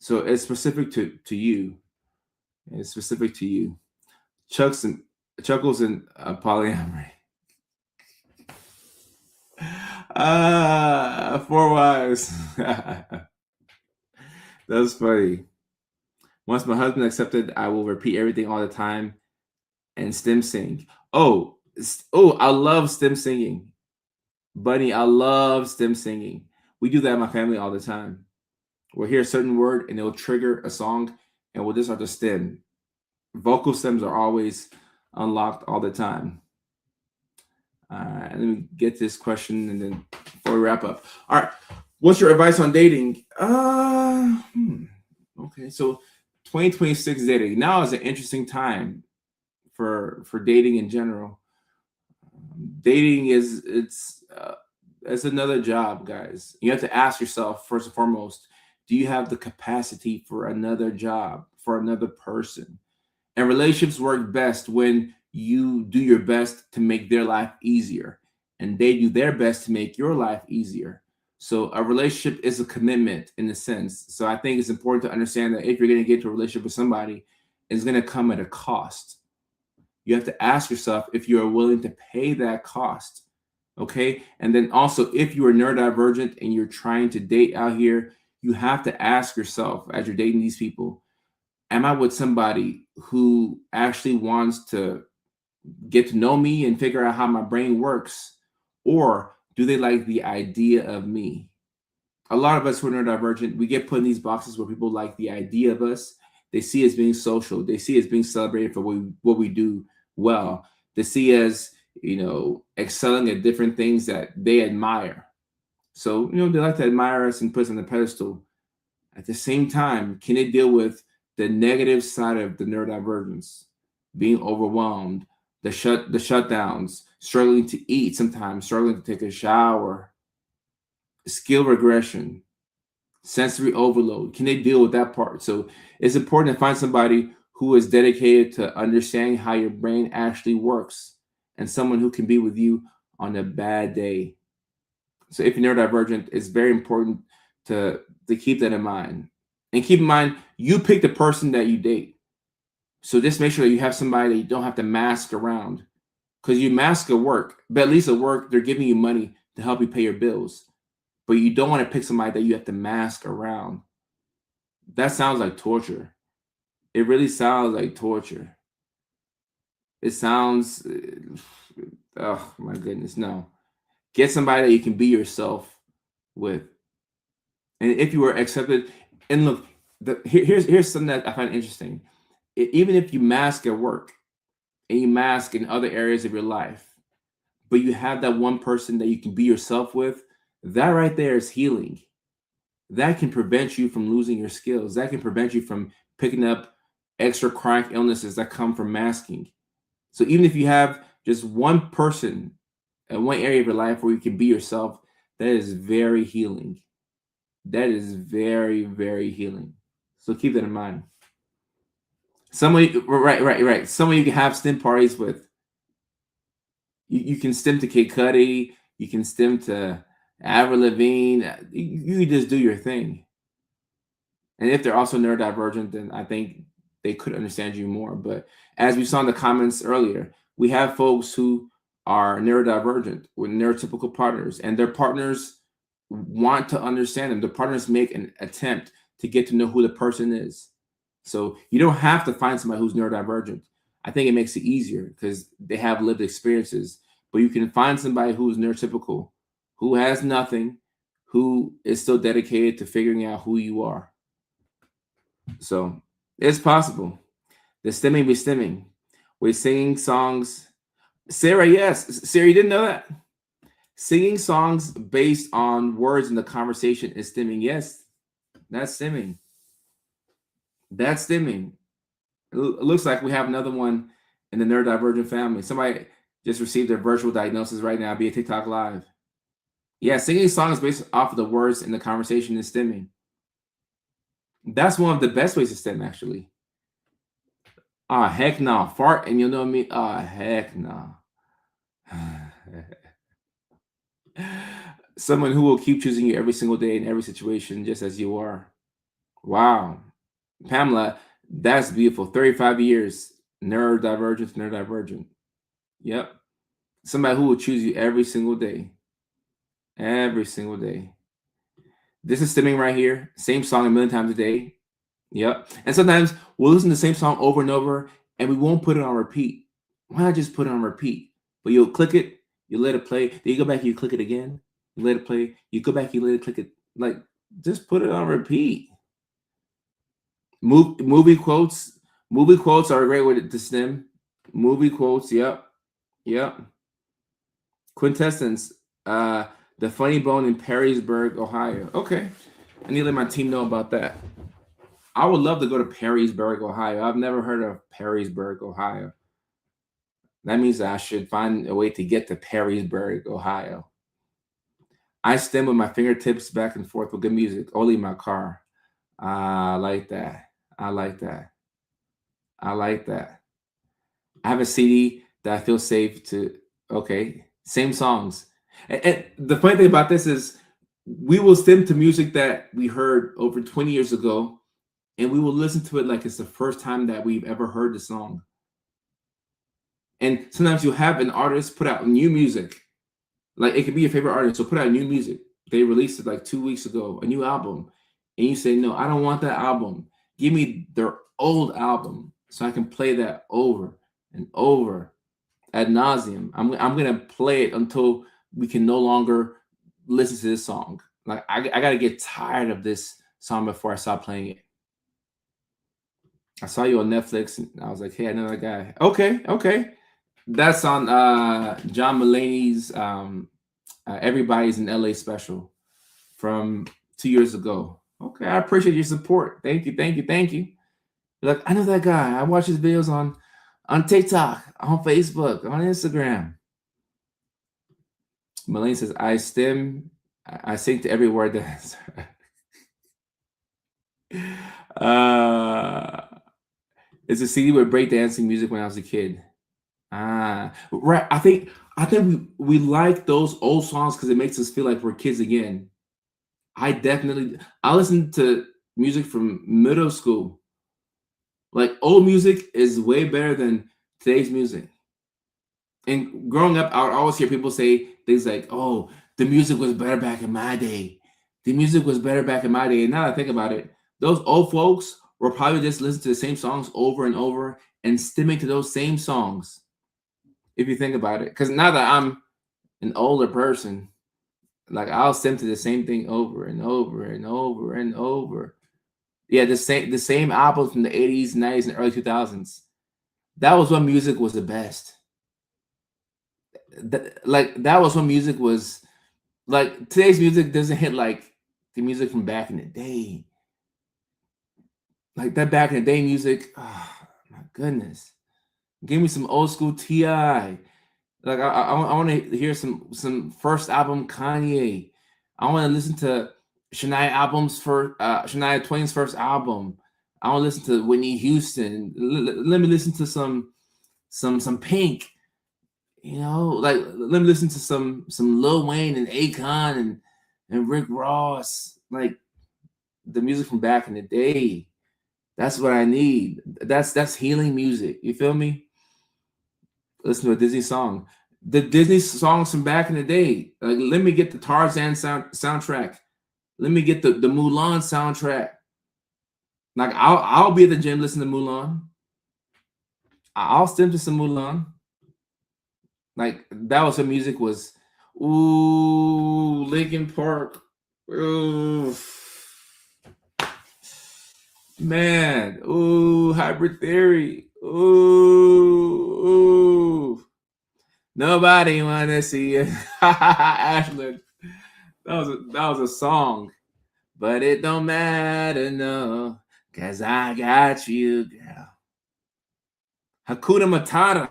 A: So it's specific to you. It's specific to you. Chuckles and polyamory. 4 wives. That's funny. Once my husband accepted, I will repeat everything all the time and stem sing. Oh, I love stem singing. Bunny, I love stem singing. We do that in my family all the time. We'll hear a certain word and it'll trigger a song and we'll just start to stem. Vocal stems are always unlocked all the time. Let me get this question and then before we wrap up. All right. What's your advice on dating? Okay, so 2026 dating. Now is an interesting time for dating in general. Dating it's another job, guys. You have to ask yourself first and foremost, do you have the capacity for another job, for another person? And relationships work best when you do your best to make their life easier and they do their best to make your life easier. So a relationship is a commitment in a sense. So I think it's important to understand that if you're going to get into a relationship with somebody, it's going to come at a cost. You have to ask yourself if you are willing to pay that cost. Okay. And then also, if you are neurodivergent and you're trying to date out here, you have to ask yourself as you're dating these people, Am I with somebody who actually wants to get to know me and figure out how my brain works? Or do they like the idea of me? A lot of us who are neurodivergent, we get put in these boxes where people like the idea of us. They see us being social. They see us being celebrated for what we do well. They see us, excelling at different things that they admire. So, they like to admire us and put us on the pedestal. At the same time, can they deal with the negative side of the neurodivergence? Being overwhelmed, the shutdowns, struggling to eat sometimes, struggling to take a shower, skill regression, sensory overload. Can they deal with that part? So it's important to find somebody who is dedicated to understanding how your brain actually works and someone who can be with you on a bad day. So if you're neurodivergent, it's very important to keep that in mind. And keep in mind, you pick the person that you date. So just make sure that you have somebody that you don't have to mask around. Because you mask at work, but at least at work, they're giving you money to help you pay your bills. But you don't want to pick somebody that you have to mask around. That sounds like torture. It really sounds like torture. It sounds, oh my goodness, no. Get somebody that you can be yourself with. And if you were accepted, and look, here's something that I find interesting. Even if you mask at work and you mask in other areas of your life, but you have that one person that you can be yourself with, that right there is healing. That can prevent you from losing your skills. That can prevent you from picking up extra chronic illnesses that come from masking. So even if you have just one person in one area of your life where you can be yourself, that is very healing. That is very, very healing. So keep that in mind. Right. Someone you can have STEM parties with. You can stem to Kid Cudi. You can stem to Avril Lavigne. You can just do your thing. And if they're also neurodivergent, then I think they could understand you more. But as we saw in the comments earlier, we have folks who are neurodivergent with neurotypical partners, and their partners want to understand them. The partners make an attempt to get to know who the person is. So you don't have to find somebody who's neurodivergent. I think it makes it easier because they have lived experiences. But you can find somebody who's neurotypical, who has nothing, who is still dedicated to figuring out who you are. So it's possible. The stemming be stemming. We're singing songs. Sarah, yes. Sarah, you didn't know that? Singing songs based on words in the conversation is stemming. Yes, that's stemming. That's stemming. It looks like we have another one in the neurodivergent family. Somebody just received their virtual diagnosis right now via TikTok Live. Yeah, singing songs based off of the words in the conversation is stemming. That's one of the best ways to stem, actually. Ah, heck no. Fart and you'll know me. Ah, heck no. Someone who will keep choosing you every single day in every situation, just as you are. Wow. Pamela, that's beautiful. 35 years, neurodivergent. Yep. Somebody who will choose you every single day. Every single day. This is stemming right here. Same song a million times a day. Yep. And sometimes we'll listen to the same song over and over and we won't put it on repeat. Why not just put it on repeat? But you'll click it, you let it play, then you go back and you click it again, you let it play, you go back, you let it click it. Like, just put it on repeat. Movie quotes are a great way to stem. Movie quotes, yep. Quintessence, the Funny Bone in Perrysburg, Ohio. Okay, I need to let my team know about that. I would love to go to Perrysburg, Ohio. I've never heard of Perrysburg, Ohio. That means I should find a way to get to Perrysburg, Ohio. I stem with my fingertips back and forth with good music, only in my car. I like that. I like that. I have a CD that I feel safe to. Okay, same songs. And the funny thing about this is we will stem to music that we heard over 20 years ago, and we will listen to it like it's the first time that we've ever heard the song. And sometimes you'll have an artist put out new music. Like, it could be your favorite artist, so put out new music. They released it like 2 weeks ago, a new album. And you say, no, I don't want that album. give me their old album so I can play that over and over ad nauseum. I'm gonna play it until we can no longer listen to this song. Like I gotta get tired of this song before I stop playing it. I saw you on Netflix and I was like, hey, I know that guy. Okay, okay. That's on John Mulaney's Everybody's in LA special from 2 years ago. Okay, I appreciate your support. Thank you, thank you, thank you. Like, I know that guy. I watch his videos on TikTok, on Facebook, on Instagram. Mulaney says, I sing to every word that it's a CD with breakdancing music when I was a kid. Right. I think we like those old songs because it makes us feel like we're kids again. I listen to music from middle school. Like old music is way better than today's music. And growing up, I would always hear people say things like, "Oh, the music was better back in my day. The music was better back in my day." And now that I think about it, those old folks were probably just listening to the same songs over and over and stimming to those same songs. If you think about it, because now that I'm an older person, like I'll stim to the same thing over and over and over and over. Yeah, the same albums from the 80s, 90s, and early 2000s. That was when music was the best. That was when music was like today's music doesn't hit like the music from back in the day. Like that back in the day music, oh my goodness. Give me some old school Ti. Like I want to hear some first album Kanye. I want to listen to Shania Twain's first album. I want to listen to Whitney Houston. Let me listen to some Pink. You know, like let me listen to some Lil Wayne and Akon and Rick Ross. Like the music from back in the day. That's what I need. That's healing music. You feel me? Listen to a Disney song. The Disney songs from back in the day. Like, let me get the Tarzan soundtrack. Let me get the Mulan soundtrack. Like, I'll be at the gym listening to Mulan. I'll stim to some Mulan. Like that was her music was. Ooh, Linkin Park. Ooh, man. Ooh, Hybrid Theory. Ooh. Nobody wanna see it. Ashland. That was a song. But it don't matter, no. Cause I got you, girl. Hakuna Matata.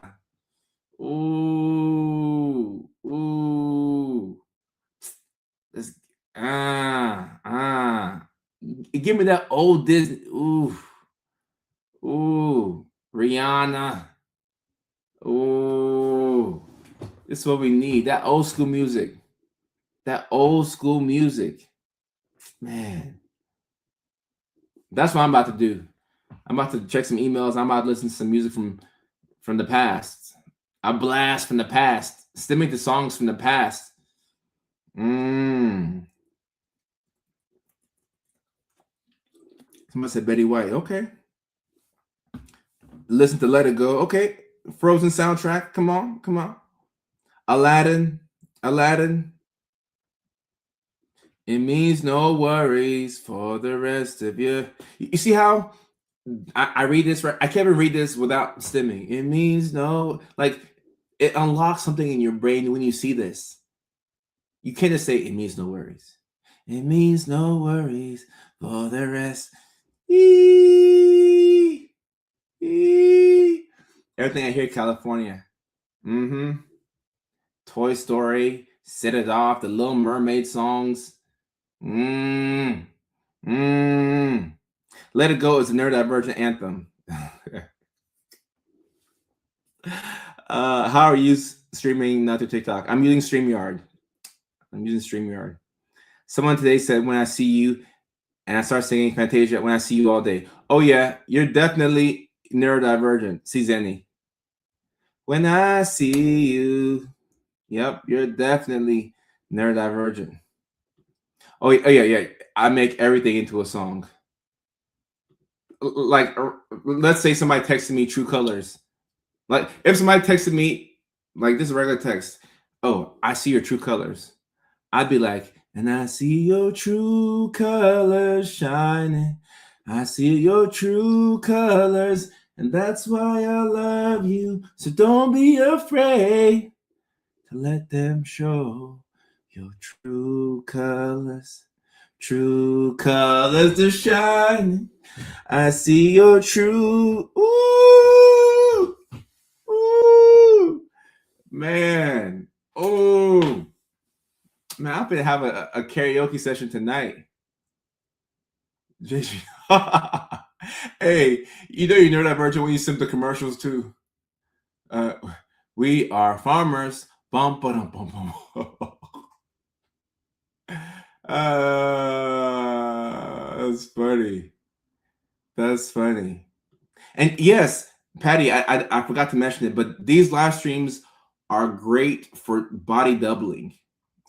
A: Ooh. Ooh. Let's, Give me that old Disney. Ooh. Ooh. Rihanna. Ooh. This is what we need. That old school music. That old school music. Man. That's what I'm about to do. I'm about to check some emails. I'm about to listen to some music from the past. A blast from the past. Stimming to songs from the past. Somebody said Betty White. Okay. Listen to Let It Go. Okay. Frozen soundtrack. Come on. Come on. Aladdin. It means no worries for the rest of you. You see how I read this right? I can't even read this without stimming. It means no, like it unlocks something in your brain when you see this. You can't just say it means no worries. It means no worries for the rest. Everything I hear, California. Toy Story, Set It Off, the Little Mermaid songs. Let It Go is a neurodivergent anthem. How are you streaming not to TikTok? I'm using StreamYard. Someone today said, when I see you, and I start singing Fantasia, when I see you all day. Oh yeah, you're definitely neurodivergent. See Zenny. When I see you. Yep, you're definitely neurodivergent. Oh yeah. I make everything into a song. like let's say somebody texted me True Colors. Like if somebody texted me like this regular text, oh, I see your true colors. I'd be like, and I see your true colors shining. I see your true colors, and that's why I love you. So don't be afraid to let them show your true colors. True colors are shining. I see your true. Ooh, ooh, man. Oh, man, I'm gonna have a karaoke session tonight. JG. Hey, you know that version when you sing the commercials too. We are farmers. Bum, bum, bum, bum. That's funny. That's funny. And yes, Patty, I forgot to mention it, but these live streams are great for body doubling.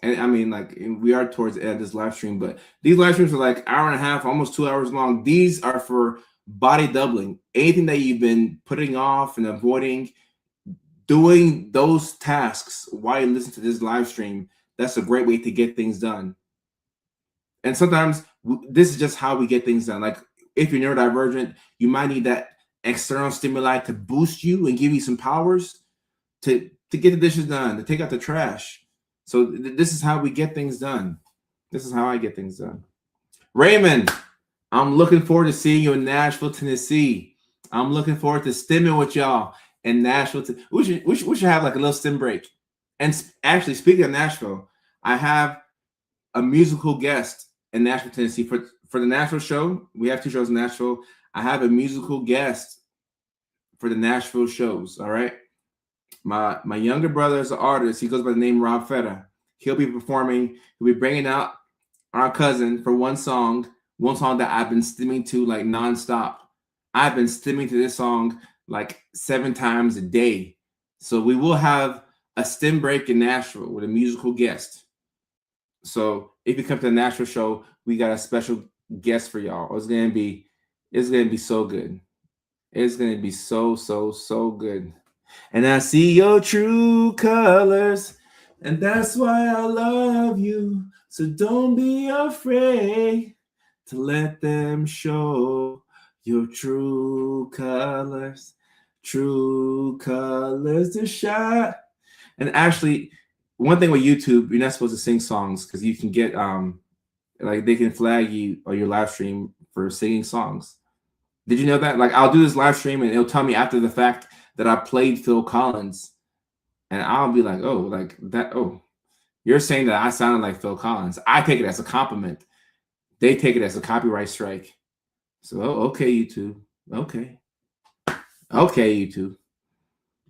A: And I mean, like we are towards the end of this live stream, but these live streams are like hour and a half, almost 2 hours long. These are for body doubling. Anything that you've been putting off and avoiding, doing those tasks while you listen to this live stream, that's a great way to get things done. And sometimes this is just how we get things done. Like if you're neurodivergent, you might need that external stimuli to boost you and give you some powers to get the dishes done, to take out the trash. So this is how we get things done. This is how I get things done. Raymond, I'm looking forward to seeing you in Nashville, Tennessee. I'm looking forward to stimming with y'all in Nashville. We should have like a little stim break. And actually, speaking of Nashville, I have a musical guest in Nashville, Tennessee. For the Nashville show, we have 2 shows in Nashville. I have a musical guest for the Nashville shows, all right? My younger brother is an artist. He goes by the name Rob Feta. He'll be performing. He'll be bringing out our cousin for one song that I've been stimming to like nonstop. I've been stimming to this song like 7 times a day. So we will have a stim break in Nashville with a musical guest. So if you come to the Nashville show, we got a special guest for y'all. It's gonna be so good. It's gonna be so good. And I see your true colors, and that's why I love you. So don't be afraid to let them show your true colors. True colors to shine. And actually, one thing with YouTube, you're not supposed to sing songs because you can get like they can flag you on your live stream for singing songs. Did you know that? Like I'll do this live stream and it'll tell me after the fact that I played Phil Collins, and I'll be like, oh, like that. Oh, you're saying that I sounded like Phil Collins. I take it as a compliment. They take it as a copyright strike. So okay, YouTube. Okay, YouTube.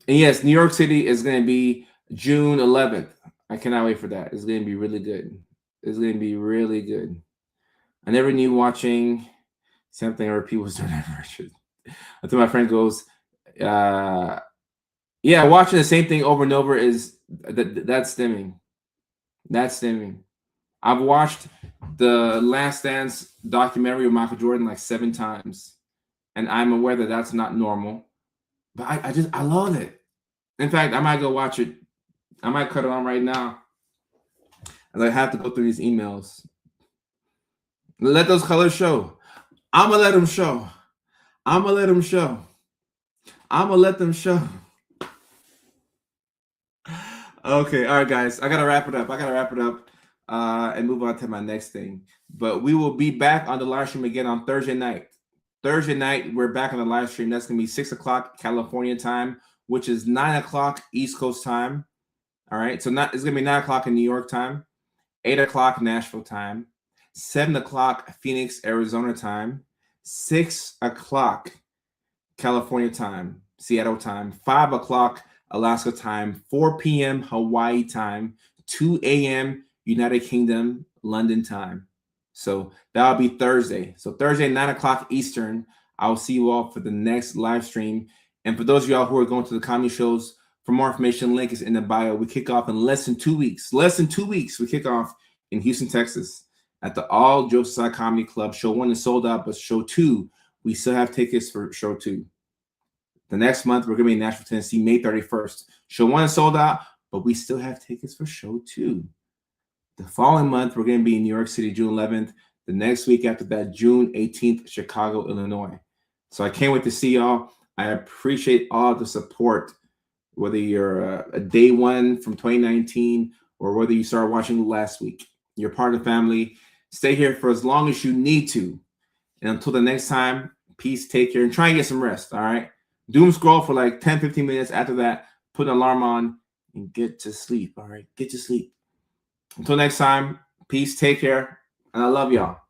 A: And yes, New York City is going to be June 11th. I cannot wait for that. It's going to be really good. It's going to be really good. I never knew watching something or people start until my friend goes, yeah, watching the same thing over and over is that's stimming. That's stimming. I've watched the Last Dance documentary of Michael Jordan like 7 times, and I'm aware that that's not normal, but I love it. In fact, I might go watch it. I might cut it on right now, and I have to go through these emails. Let those colors show. I'm gonna let them show. I'm gonna let them show. I'm gonna let them show. Okay, all right, guys. I gotta wrap it up. And move on to my next thing. But we will be back on the live stream again on Thursday night. Thursday night, we're back on the live stream. That's gonna be 6 o'clock California time, which is 9 o'clock East Coast time. All right, so it's gonna be 9 o'clock in New York time, 8 o'clock Nashville time, 7 o'clock Phoenix, Arizona time, 6 o'clock California time, Seattle time, 5 o'clock Alaska time, 4 p.m. Hawaii time, 2 a.m. United Kingdom, London time. So that'll be Thursday. So Thursday, 9 o'clock Eastern. I'll see you all for the next live stream. And for those of y'all who are going to the comedy shows, for more information, link is in the bio. We kick off in less than 2 weeks. Less than 2 weeks. We kick off in Houston, Texas at the All Jokes Aside Comedy Club. Show 1 is sold out, but show 2, we still have tickets for show 2. The next month, we're going to be in Nashville, Tennessee, May 31st. Show 1 is sold out, but we still have tickets for show 2. The following month, we're going to be in New York City, June 11th. The next week after that, June 18th, Chicago, Illinois. So I can't wait to see y'all. I appreciate all the support, whether you're a day one from 2019 or whether you started watching last week. You're part of the family. Stay here for as long as you need to. And until the next time, peace, take care, and try and get some rest, all right? Doom scroll for like 10, 15 minutes. After that, put an alarm on and get to sleep, all right? Get to sleep. Until next time, peace, take care, and I love y'all.